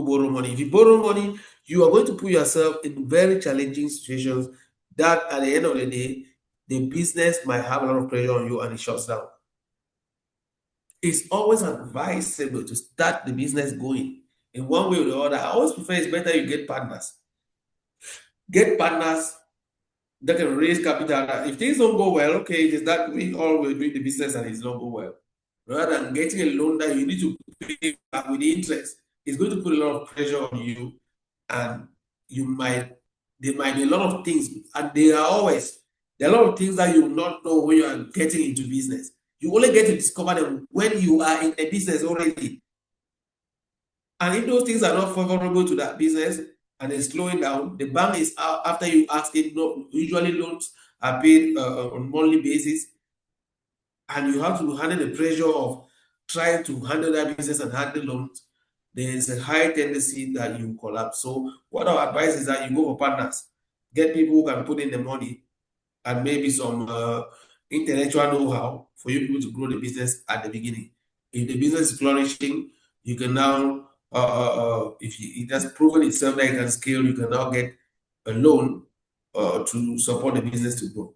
borrow money. If you borrow money, you are going to put yourself in very challenging situations that at the end of the day, the business might have a lot of pressure on you and it shuts down. It's always advisable to start the business going in one way or the other. I always prefer it's better you get partners. Get partners that can raise capital. If things don't go well, okay, it is that we all will doing the business and it's not go well. Rather than getting a loan that you need to pay back with the interest, it's going to put a lot of pressure on you, and you might there might be a lot of things, and there are a lot of things that you will not know when you are getting into business. You only get to discover them when you are in a business already. And if those things are not favorable to that business and it's slowing down, the bank is out after you ask it. No, usually loans are paid on monthly basis, and you have to handle the pressure of trying to handle that business and handle loans. There is a high tendency that you collapse. So, what our advice is that you go for partners, get people who can put in the money and maybe some intellectual know-how for you people to grow the business at the beginning. If the business is flourishing, you can now, if it has proven itself that it can scale, you can now get a loan to support the business to grow.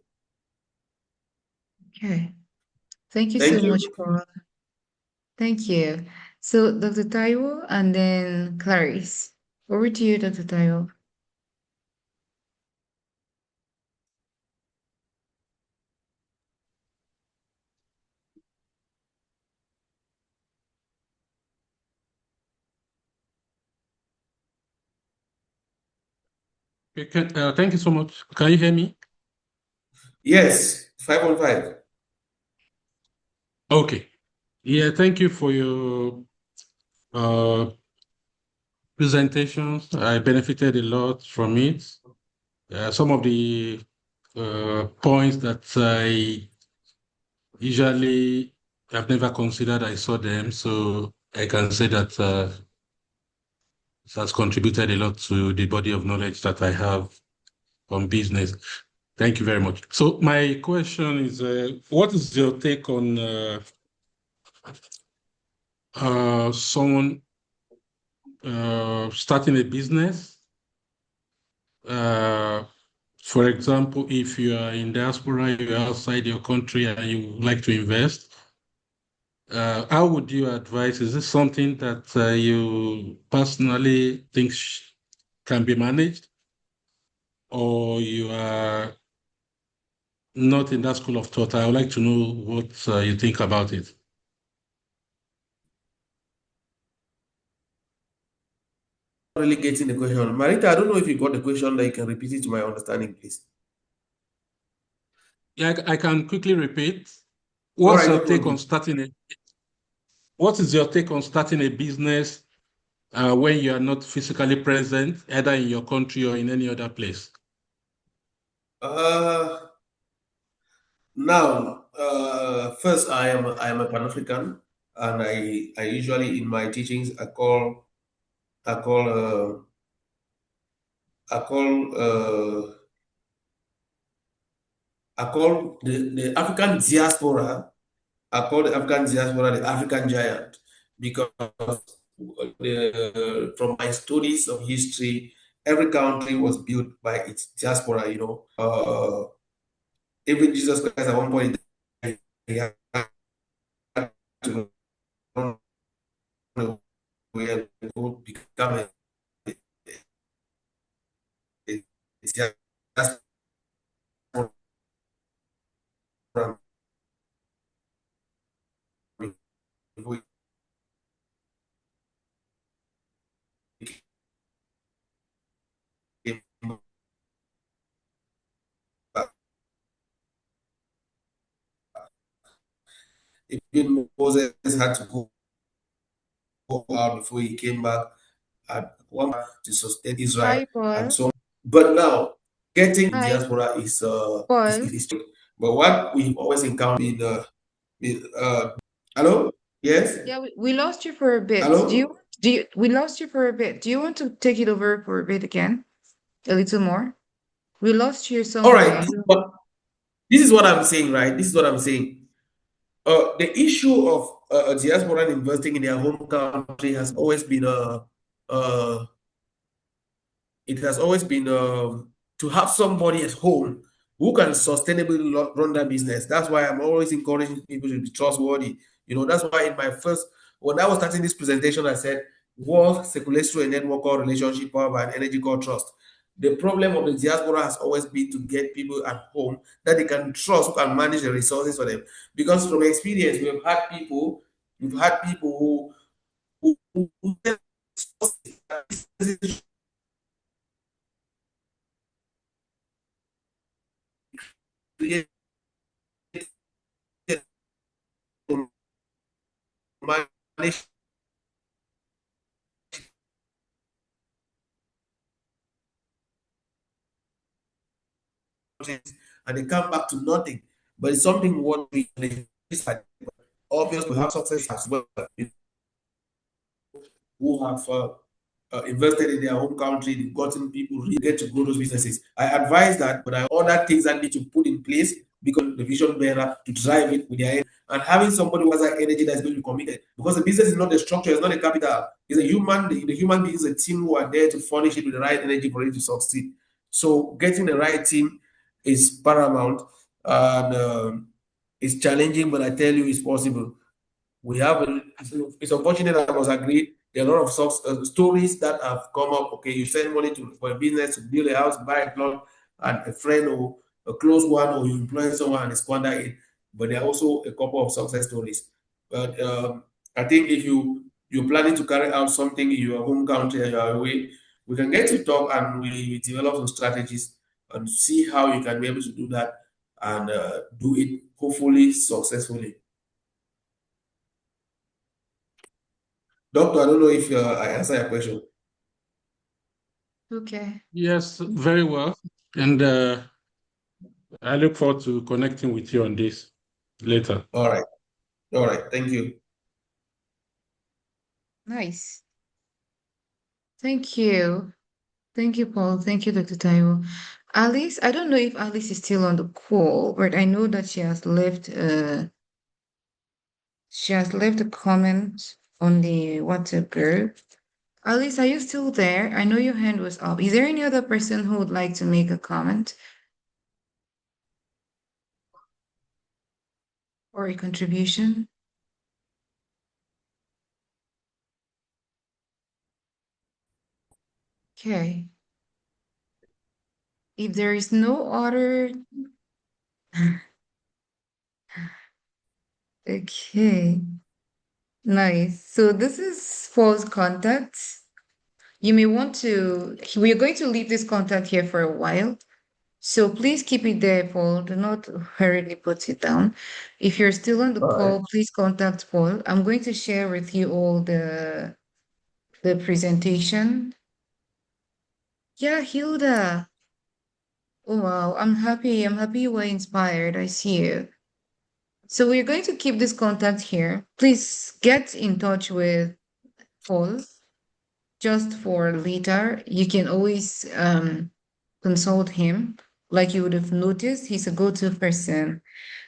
Okay. Thank you so Thank you. much, Paul. Thank you. So, Dr. Taiwo and then Clarice. Over to you, Dr. Taiwo. Okay, thank you so much. Can you hear me? Yes, 5 on 5. Okay. Yeah, thank you for your uh, presentations. I benefited a lot from it. Some of the points that I usually have never considered, I saw them. So I can say that it has contributed a lot to the body of knowledge that I have on business. Thank you very much. So my question is, what is your take on someone starting a business? For example, if you are in diaspora, you're outside your country and you would like to invest, how would you advise? Is this something that you personally think can be managed, or you are not in that school of thought? I would like to know what you think about it. Not really getting the question. Marita, I don't know if you got the question that you can repeat it to my understanding, please. Yeah, I can quickly repeat. All What's right, no your take on problem. starting a what is your take on starting a business when you are not physically present, either in your country or in any other place? Uh, Now, first, I am a Pan African, and I usually in my teachings I call I call I call the African diaspora. I call the African diaspora the African giant because from my studies of history, every country was built by its diaspora. Even Jesus Christ at one point he had to run away and go become a diaspora before he came back. Even Moses had to go out before he came back and one to sustain Israel Hi, and Paul. so on. But now getting Hi, diaspora Paul. is but what we've always encountered in hello? Yes? Yeah, we lost you for a bit. Hello? We lost you for a bit. Do you want to take it over for a bit again? A little more? We lost you All right. somewhere. But this is what I'm saying, right? This is what I'm saying. The issue of diaspora investing in their home country has always been uh, it has always been to have somebody at home who can sustainably run that business. That's why I'm always encouraging people to be trustworthy. That's why in my first, when I was starting this presentation, I said, work circulates through a network called relationship power by an energy called trust. The problem of the diaspora has always been to get people at home that they can trust, who can manage the resources for them. Because from experience, we've had people who create manage and they come back to nothing. But it's something what we obvious we have success as well who have invested in their home country, they've gotten people really get to grow those businesses. I advise that, but I other things that need to put in place because the vision bearer to drive it with their head and having somebody who has that energy that's going to be committed. Because the business is not the structure, it's not the capital. It's a human, the human beings, a team who are there to furnish it with the right energy for it to succeed. So getting the right team is paramount and it's challenging, but I tell you, it's possible. We have it's unfortunate, I must agree. There are a lot of stories that have come up. Okay, you send money for a business to build a house, buy a plot, and a friend or a close one, or you employ someone and squander it. But there are also a couple of success stories. But I think if you're planning to carry out something in your home country and you are away, we can get to talk and we develop some strategies and see how you can be able to do that and do it hopefully successfully. Doctor, I don't know if I answer your question. Okay. Yes, very well. And I look forward to connecting with you on this later. All right. All right. Thank you. Nice. Thank you. Thank you, Paul. Thank you, Dr. Taiwo. Alice, I don't know if Alice is still on the call, but I know that she has left a comment on the WhatsApp group. Alice, are you still there? I know your hand was up. Is there any other person who would like to make a comment or a contribution? Okay. If there is no other, okay, nice. So this is Paul's contact. You may want to, we are going to leave this contact here for a while. So please keep it there, Paul. Do not hurriedly put it down. If you're still on the All right. call, please contact Paul. I'm going to share with you all the presentation. Yeah, Hilda. Oh, wow. I'm happy. I'm happy you were inspired. I see you. So we're going to keep this contact here. Please get in touch with Paul just for later. You can always consult him. Like you would have noticed, he's a go-to person.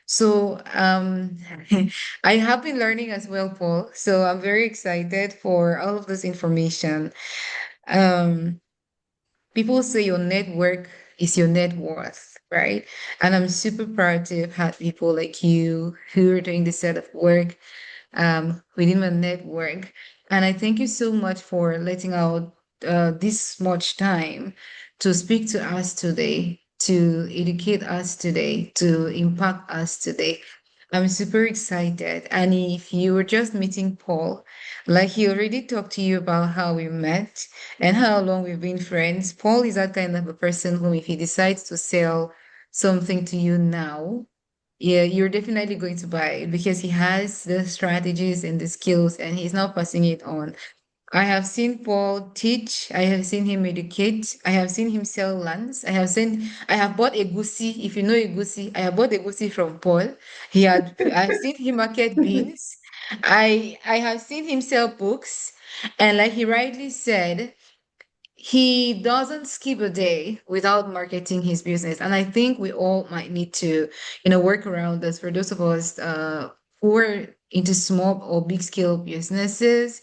So I have been learning as well, Paul. So I'm very excited for all of this information. Um, People say your network is your net worth, right? And I'm super proud to have had people like you who are doing this set of work within my network. And I thank you so much for letting out this much time to speak to us today, to educate us today, to impact us today. I'm super excited. And if you were just meeting Paul, like he already talked to you about how we met and how long we've been friends, Paul is that kind of a person whom, if he decides to sell something to you now, yeah, you're definitely going to buy it because he has the strategies and the skills and he's now passing it on. I have seen Paul teach, I have seen him educate, I have seen him sell lands, I have bought a goosey, if you know a goosey, I have bought a goosey from Paul. I have seen him market beans. I have seen him sell books. And like he rightly said, he doesn't skip a day without marketing his business. And I think we all might need to, work around this for those of us who are into small or big scale businesses.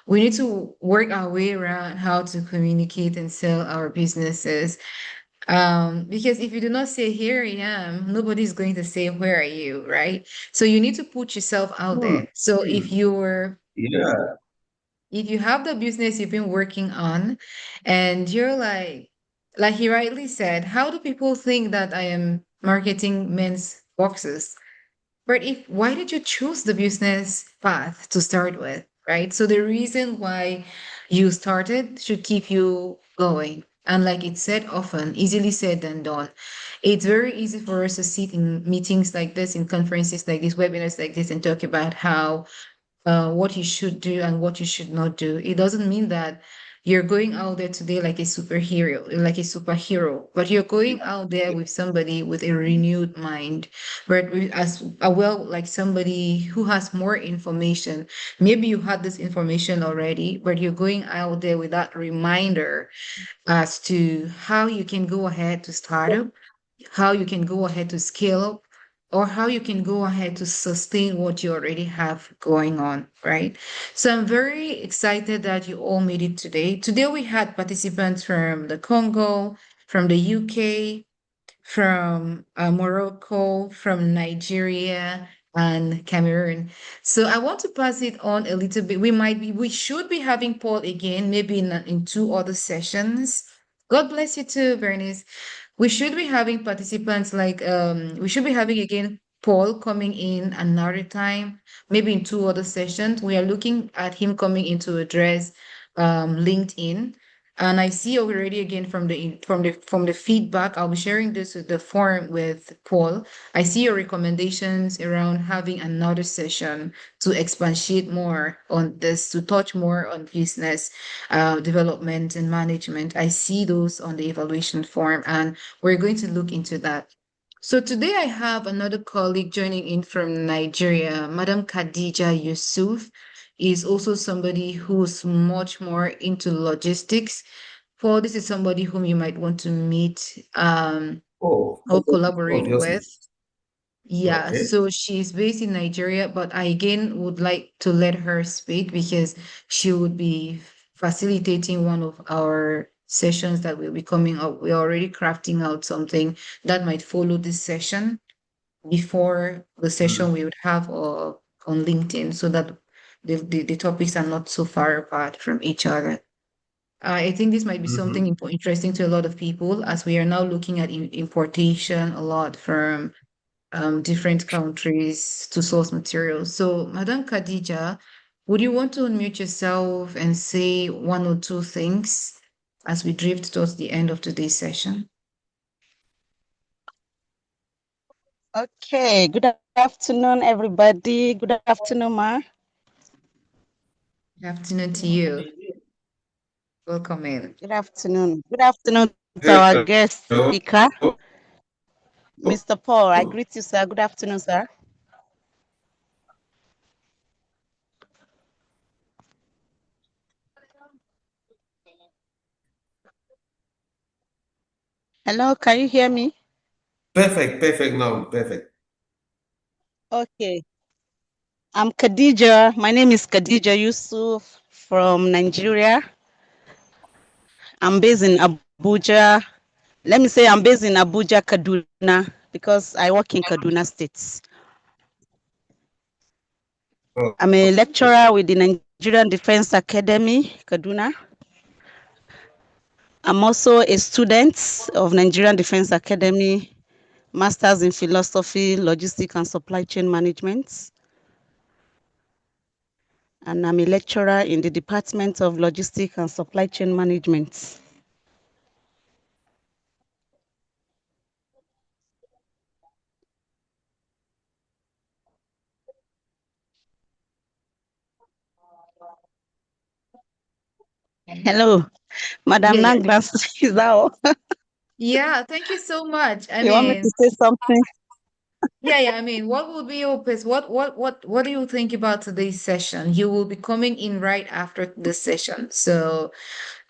We need to work our way around how to communicate and sell our businesses. Because if you do not say, here I am, nobody's going to say, where are you, right? So you need to put yourself out Hmm. there. So Yeah. if you have the business you've been working on and you're like he rightly said, how do people think that I am marketing men's boxes? But if why did you choose the business path to start with, right? So the reason why you started should keep you going. And like it said often, easily said than done. It's very easy for us to sit in meetings like this, in conferences like this, webinars like this, and talk about how what you should do and what you should not do. It doesn't mean that you're going out there today like a superhero, but you're going out there with somebody with a renewed mind, but as well, like somebody who has more information. Maybe you had this information already, but you're going out there with that reminder as to how you can go ahead to start up, how you can go ahead to scale up, or how you can go ahead to sustain what you already have going on, right? So I'm very excited that you all made it today. Today we had participants from the Congo, from the UK, from Morocco, from Nigeria, and Cameroon. So I want to pass it on a little bit. We should be having Paul again, maybe in two other sessions. God bless you too, Bernice. We should be having participants we should be having again Paul coming in another time, maybe in two other sessions. We are looking at him coming in to address LinkedIn. And I see already again from the feedback. I'll be sharing this with the forum with Paul. I see your recommendations around having another session to expatiate more on this, to touch more on business development and management. I see those on the evaluation form, and we're going to look into that. So today I have another colleague joining in from Nigeria. Madam Khadija Yusuf is also somebody who's much more into logistics. Paul, this is somebody whom you might want to meet Oh, or collaborate obviously. with. Yeah, Okay. so she's based in Nigeria, but I again would like to let her speak because she would be facilitating one of our sessions that will be coming up. We're already crafting out something that might follow this session before the session we would have on LinkedIn so that the topics are not so far apart from each other. I think this might be something Mm-hmm. interesting to a lot of people as we are now looking at importation a lot from different countries to source materials. So, Madam Khadija, would you want to unmute yourself and say one or two things as we drift towards the end of today's session? Okay, good afternoon, everybody. Good afternoon, Ma. Good afternoon to you. Welcome in. Good afternoon. Good afternoon to our guest Hello. speaker, Mr. Paul. I greet you, sir. Good afternoon, sir. Hello, can you hear me? Perfect now, perfect. Okay. I'm Khadija. My name is Khadija Yusuf from Nigeria. I'm based in Abuja. Let me say I'm based in Abuja, Kaduna, because I work in Kaduna State. Oh, I'm a lecturer with the Nigerian Defense Academy, Kaduna. I'm also a student of Nigerian Defense Academy, Masters in Philosophy, Logistics and Supply Chain Management. And I'm a lecturer in the Department of Logistics and Supply Chain Management. Hello, Madam Yeah, yeah. Nangla, is that all? Yeah, thank you so much. I You want me to mean, say something? yeah. I mean, what will be your opinion? What do you think about today's session? You will be coming in right after this session. So,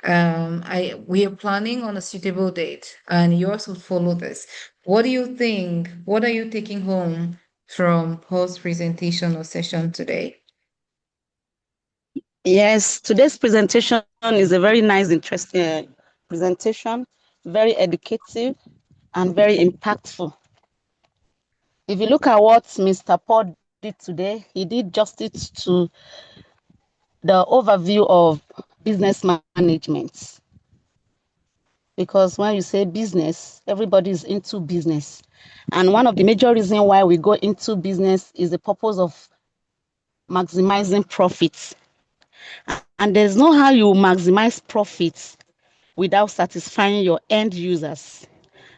we are planning on a suitable date, and yours will follow this. What do you think? What are you taking home from Paul's presentation or session today? Yes, today's presentation is a very nice, interesting presentation, very educative and very impactful. If you look at what Mr. Paul did today, he did justice to the overview of business management. Because when you say business, everybody is into business. And one of the major reasons why we go into business is the purpose of maximizing profits. And there's no how you maximize profits without satisfying your end users.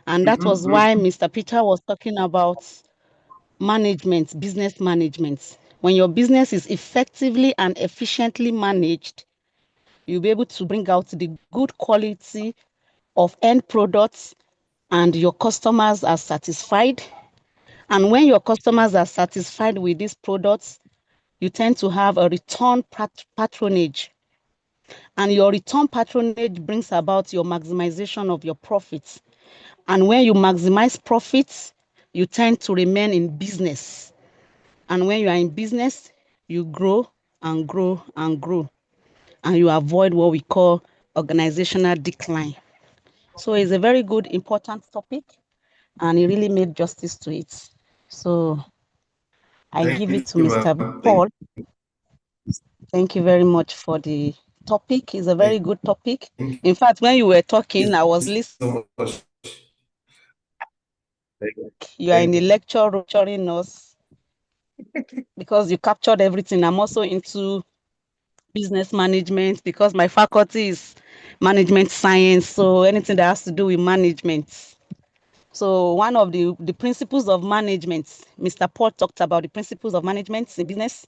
And that was mm-hmm. why Mr. Peter was talking about management, business management. When your business is effectively and efficiently managed, you'll be able to bring out the good quality of end products and your customers are satisfied. And when your customers are satisfied with these products, you tend to have a return patronage. And your return patronage brings about your maximization of your profits. And when you maximize profits, you tend to remain in business. And when you are in business, you grow and grow and grow. And you avoid what we call organizational decline. So it's a very good, important topic. And he really made justice to it. So I Thank give it to you, Mr. ma'am. Paul. Thank you very much for the topic. It's a very good topic. Thank In fact, when you were talking, you I was listening. so much. You are in the lecture room lecturing us because you captured everything. I'm also into business management because my faculty is management science. So anything that has to do with management. So one of the principles of management, Mr. Paul talked about the principles of management in business.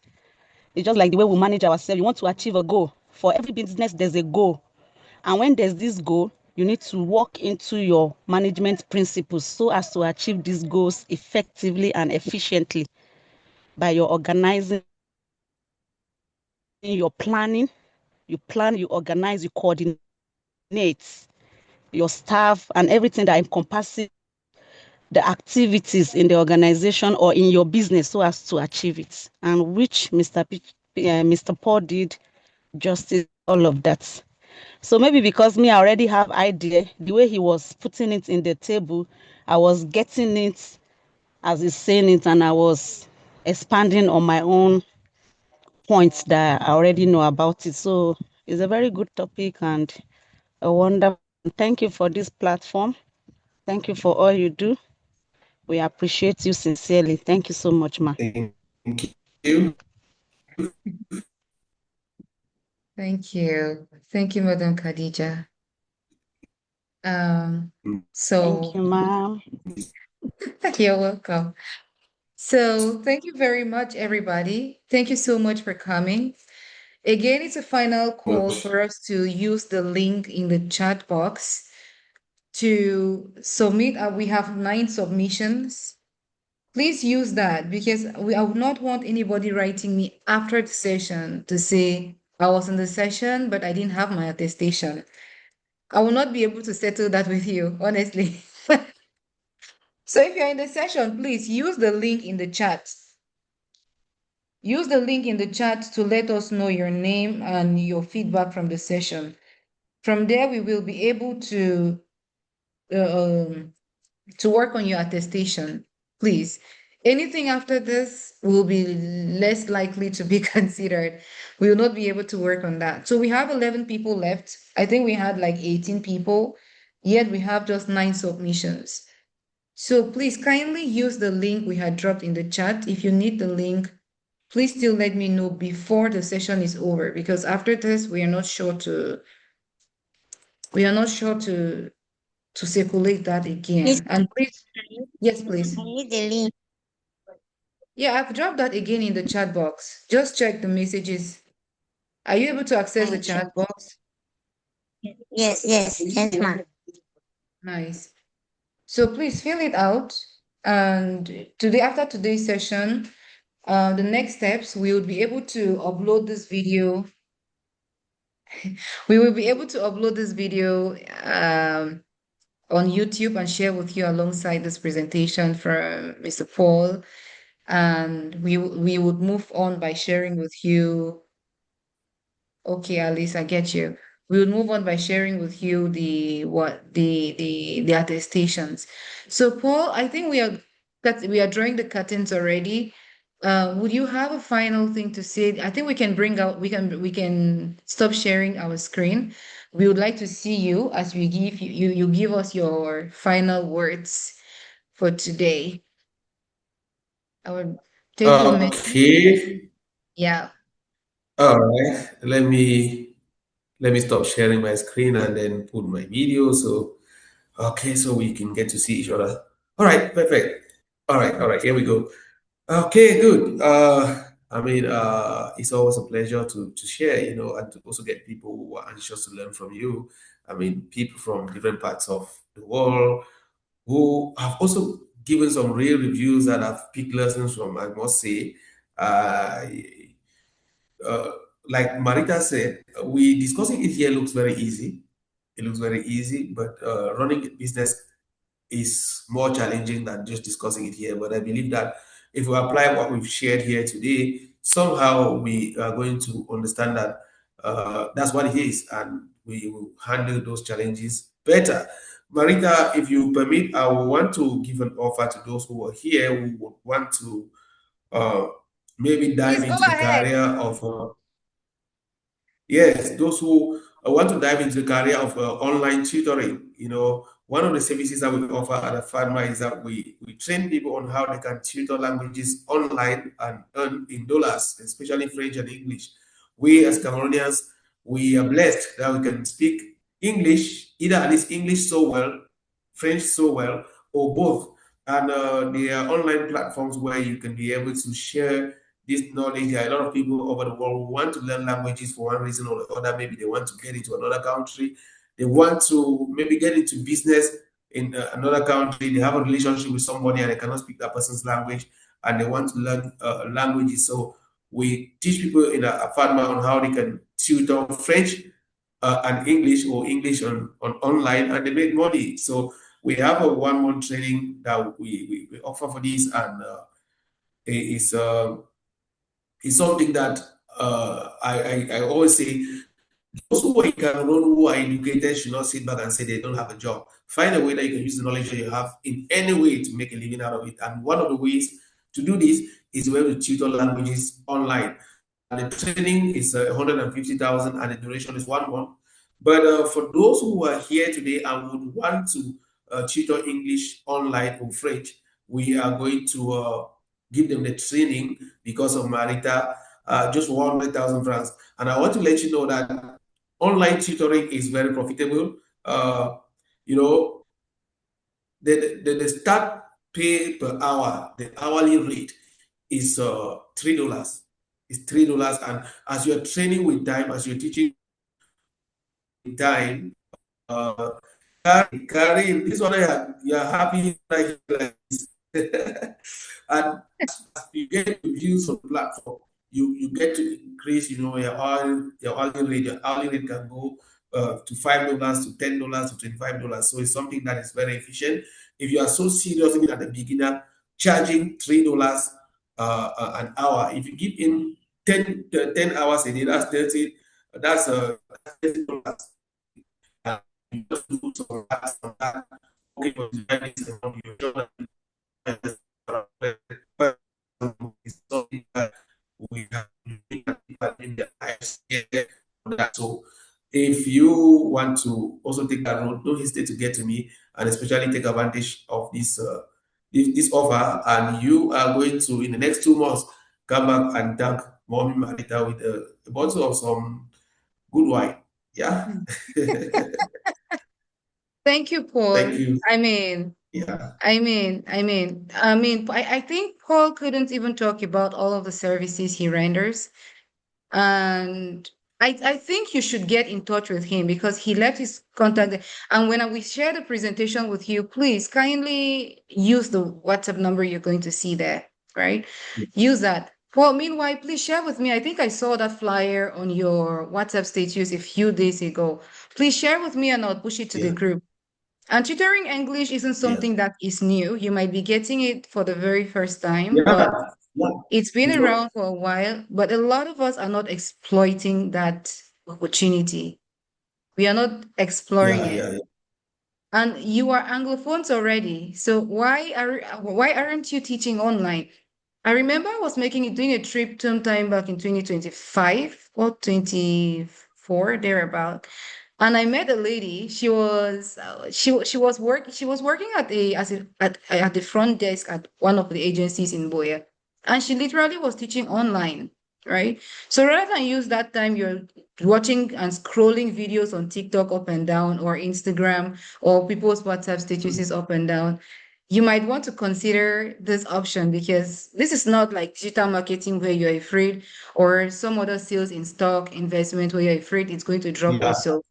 It's just like the way we manage ourselves. You want to achieve a goal. For every business, there's a goal. And when there's this goal, you need to walk into your management principles so as to achieve these goals effectively and efficiently by your organizing, your planning. You plan, you organize, you coordinate your staff and everything that encompasses the activities in the organization or in your business so as to achieve it. And which Mr. Paul did justice all of that. So maybe because me, I already have idea, the way he was putting it in the table, I was getting it as he's saying it, and I was expanding on my own points that I already know about it. So it's a very good topic and a wonderful. Thank you for this platform. Thank you for all you do. We appreciate you sincerely. Thank you so much, ma. Thank you. Thank you. Thank you, Madam Khadija. Um, Thank so you, ma'am. You're welcome. So thank you very much, everybody. Thank you so much for coming. Again, it's a final call for us to use the link in the chat box to submit. We have 9 submissions. Please use that because I would not want anybody writing me after the session to say, I was in the session, but I didn't have my attestation. I will not be able to settle that with you, honestly. So if you're in the session, please use the link in the chat. Use the link in the chat to let us know your name and your feedback from the session. From there, we will be able uh, um, to work on your attestation. Please. Anything after this will be less likely to be considered. We will not be able to work on that. So we have 11 people left. I think we had like 18 people, yet we have just 9 submissions. So please kindly use the link we had dropped in the chat. If you need the link, please still let me know before the session is over because after this we are not sure to circulate that Miss, again. And please, yes, please. I need the link. Yeah, I've dropped that again in the chat box. Just check the messages. Are you able to access the I check. chat box? Yes, ma'am. Nice. So please fill it out. And today, after today's session, the next steps, we will be able to upload this video. We will be able to upload this video on YouTube and share with you alongside this presentation from Mr. Paul. And we would move on by sharing with you. Okay, Alice, I get you. We will move on by sharing with you the attestations. So, Paul, I think we are drawing the curtains already. Would you have a final thing to say? I think we can stop sharing our screen. We would like to see you as we give you give us your final words for today. I would take a minute. Okay. Yeah. All right. Let me stop sharing my screen and then put my video. So okay, so we can get to see each other. All right, perfect. All right, here we go. Okay, good. It's always a pleasure to share, and to also get people who are anxious to learn from you. I mean, people from different parts of the world who have also given some real reviews that I've picked lessons from, I must say. Uh, uh, like Marita said, we discussing it here looks very easy. It looks very easy, but running a business is more challenging than just discussing it here. But I believe that if we apply what we've shared here today, somehow we are going to understand that that's what it is, and we will handle those challenges better. Marita, if you permit, I would want to give an offer to those who are here who would want to uh, maybe dive Please go into the ahead. career of yes, those who want to dive into the career of online tutoring. One of the services that we offer at a Farma is that we train people on how they can tutor languages online and earn in dollars, especially French and English. We as Cameroonians, we are blessed that we can speak English, either at least English so well, French so well, or both. And there are online platforms where you can be able to share this knowledge. There are a lot of people over the world who want to learn languages for one reason or the other. Maybe they want to get into another country. They want to maybe get into business in another country. They have a relationship with somebody and they cannot speak that person's language and they want to learn languages. So we teach people in a farmer on how they can tutor French and English or English on online and they make money. So we have a 1 month training that we offer for this and it's it's something that I always say those who are in Cameroon who are educated should not sit back and say they don't have a job. Find a way that you can use the knowledge that you have in any way to make a living out of it. And one of the ways to do this is to be able to tutor languages online. And the training is 150,000 and the duration is 1 month. But for those who are here today and would want to tutor English online or French, we are going to give them the training because of Marita, just 100,000 francs. And I want to let you know that online tutoring is very profitable. You know, the start pay per hour, the hourly rate is $3. It's $3, and as you're training with time, as you're teaching with time, uh, Karin, this one you're happy like this. And as you get to views on the platform, you get to increase, your hourly rate can go to $5 to $10 to $25. So it's something that is very efficient. If you are so serious, even at the beginner, charging $3 an hour, if you give in 10 hours a day, that's 30, that's $30. You just do some of that, okay, for designing some your journal. It's something that we have in the IFCA for that. So if you want to also take that road, don't hesitate to get to me, and especially take advantage of this offer. And you are going to, in the next 2 months, come back and thank Mommy Marita with a bottle of some good wine. Yeah. Thank you, Thank Paul. you. I mean, Yeah. I think Paul couldn't even talk about all of the services he renders. And I think you should get in touch with him because he left his contact there. And when we share the presentation with you, please kindly use the WhatsApp number you're going to see there, right? Use that. Well, meanwhile, please share with me. I think I saw that flyer on your WhatsApp status a few days ago. Please share with me and I'll push it to the Yeah. group. And tutoring English isn't Yeah. something that is new. You might be getting it for the very first time, Yeah. but Yeah. it's been It's not. around for a while. But a lot of us are not exploiting that opportunity. We are not exploring Yeah. it. Yeah. Yeah. And you are Anglophones already. So why aren't you teaching online? I remember I was doing a trip sometime back in 2025 or 24, thereabout. And I met a lady. She was working at at the front desk at one of the agencies in Boya. And she literally was teaching online, right? So rather than use that time you're watching and scrolling videos on TikTok up and down or Instagram or people's WhatsApp statuses up and down, you might want to consider this option because this is not like digital marketing where you're afraid or some other sales in stock investment where you're afraid it's going to drop Yeah. also.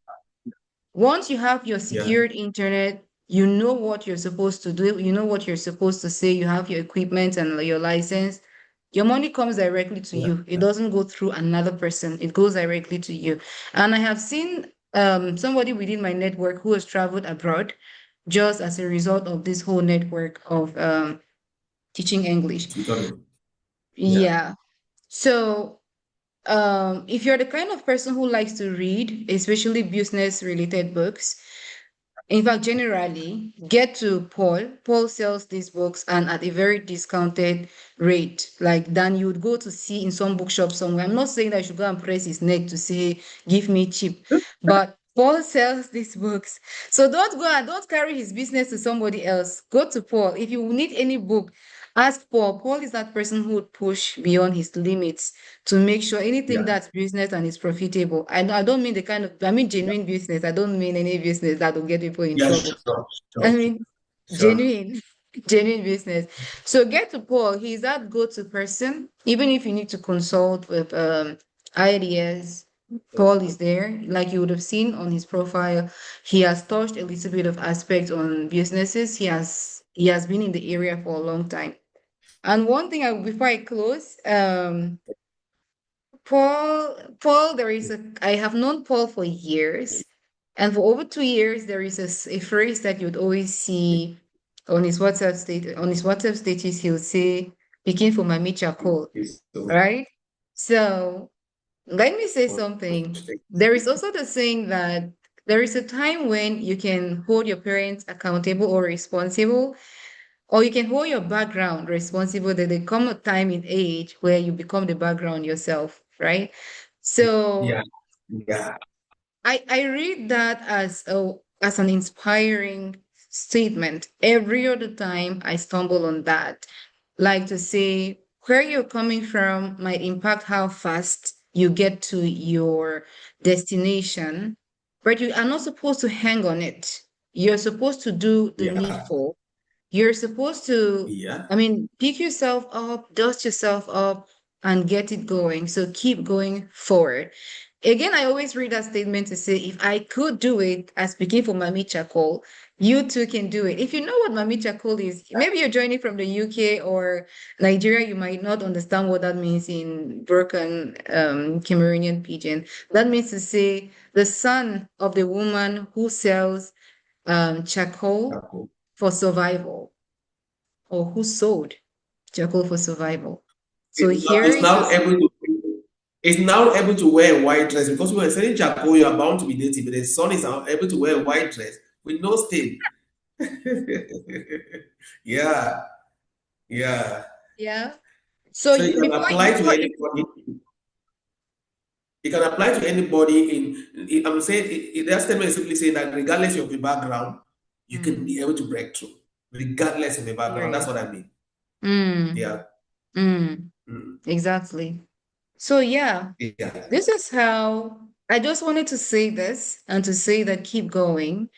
Once you have your Yeah. secured internet, you know what you're supposed to do, you know what you're supposed to say, you have your equipment and your license. Your money comes directly to Yeah. you. It doesn't go through another person. It goes directly to you. And I have seen somebody within my network who has traveled abroad just as a result of this whole network of teaching English. Tutoring. Yeah. Yeah. So if you're the kind of person who likes to read, especially business related books, in fact, generally, get to Paul. Paul sells these books and at a very discounted rate, like than you would go to see in some bookshop somewhere. I'm not saying that you should go and press his neck to say, give me cheap, but Paul sells these books. So don't go and don't carry his business to somebody else. Go to Paul. If you need any book, ask Paul. Paul is that person who would push beyond his limits to make sure anything Yeah. that's business and is profitable. I don't mean I mean genuine business. I don't mean any business that will get people in Yeah. trouble. Sure. I Sure. mean Sure. genuine, genuine business. So get to Paul. He's that go-to person. Even if you need to consult with ideas, Paul is there. Like you would have seen on his profile, he has touched a little bit of aspect on businesses. He has been in the area for a long time. And one thing before I close, Paul, I have known Paul for years, and for over 2 years, there is a phrase that you'd always see on his WhatsApp status, he'll say, "Picking for my charcoal," It's so right? So let me say something. much. There is also the saying that there is a time when you can hold your parents accountable or responsible, or you can hold your background responsible, that there come a time in age where you become the background yourself, right? Yeah. So Yeah. I read that as an inspiring statement. Every other time I stumble on that, like to say where you're coming from might impact how fast you get to your destination, but you are not supposed to hang on it. You're supposed to do the Yeah. needful. You're supposed to, Yeah. I mean, pick yourself up, dust yourself up, and get it going. So keep going forward. Again, I always read that statement to say, if I could do it, as speaking for Mami Chakol, you too can do it. If you know what Mami Chakol is, maybe you're joining from the UK or Nigeria, you might not understand what that means in broken Cameroonian pidgin. That means to say the son of the woman who sells charcoal Cool. for survival, or who sold charcoal for survival. So here It's is now this. able to wear a white dress because we were saying charcoal, you are bound to be native, but the son is now able to wear a white dress with no stain. Yeah, yeah. Yeah. So So you can apply to before anybody. You can apply to anybody I'm saying that statement is simply saying that regardless of your background, you can mm, be able to break through, regardless of your background. That's period. what I mean. Mm, Yeah. mm, Mm. exactly. So yeah, Yeah. this is how I just wanted to say this and to say that keep going.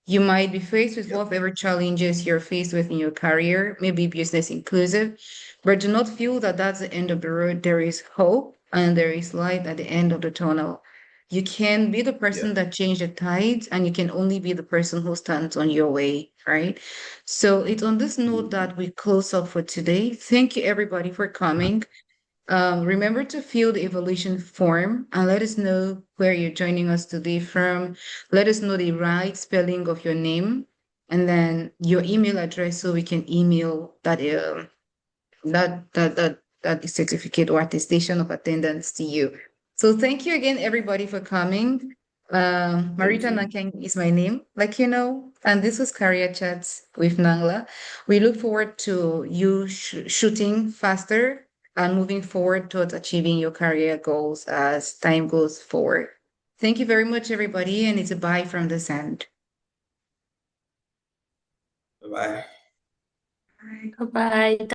You might be faced with Yeah. whatever challenges you're faced with in your career, maybe business inclusive, but do not feel that that's the end of the road. There is hope and there is light at the end of the tunnel. You can be the Yeah. person that changed the tides, and you can only be the person who stands on your way, right? So it's on this note Mm. that we close up for today. Thank you, everybody, for coming. Remember to fill the evaluation form and let us know where you're joining us today from. Let us know the right spelling of your name and then your email address so we can email that certificate or attestation of attendance to you. So thank you again, everybody, for coming. Thank Marita you. Nakeng is my name, like you know, and this was Career Chats with Nangla. We look forward to you shooting faster and moving forward towards achieving your career goals as time goes forward. Thank you very much, everybody, and it's a bye from this end. Bye bye. Bye bye.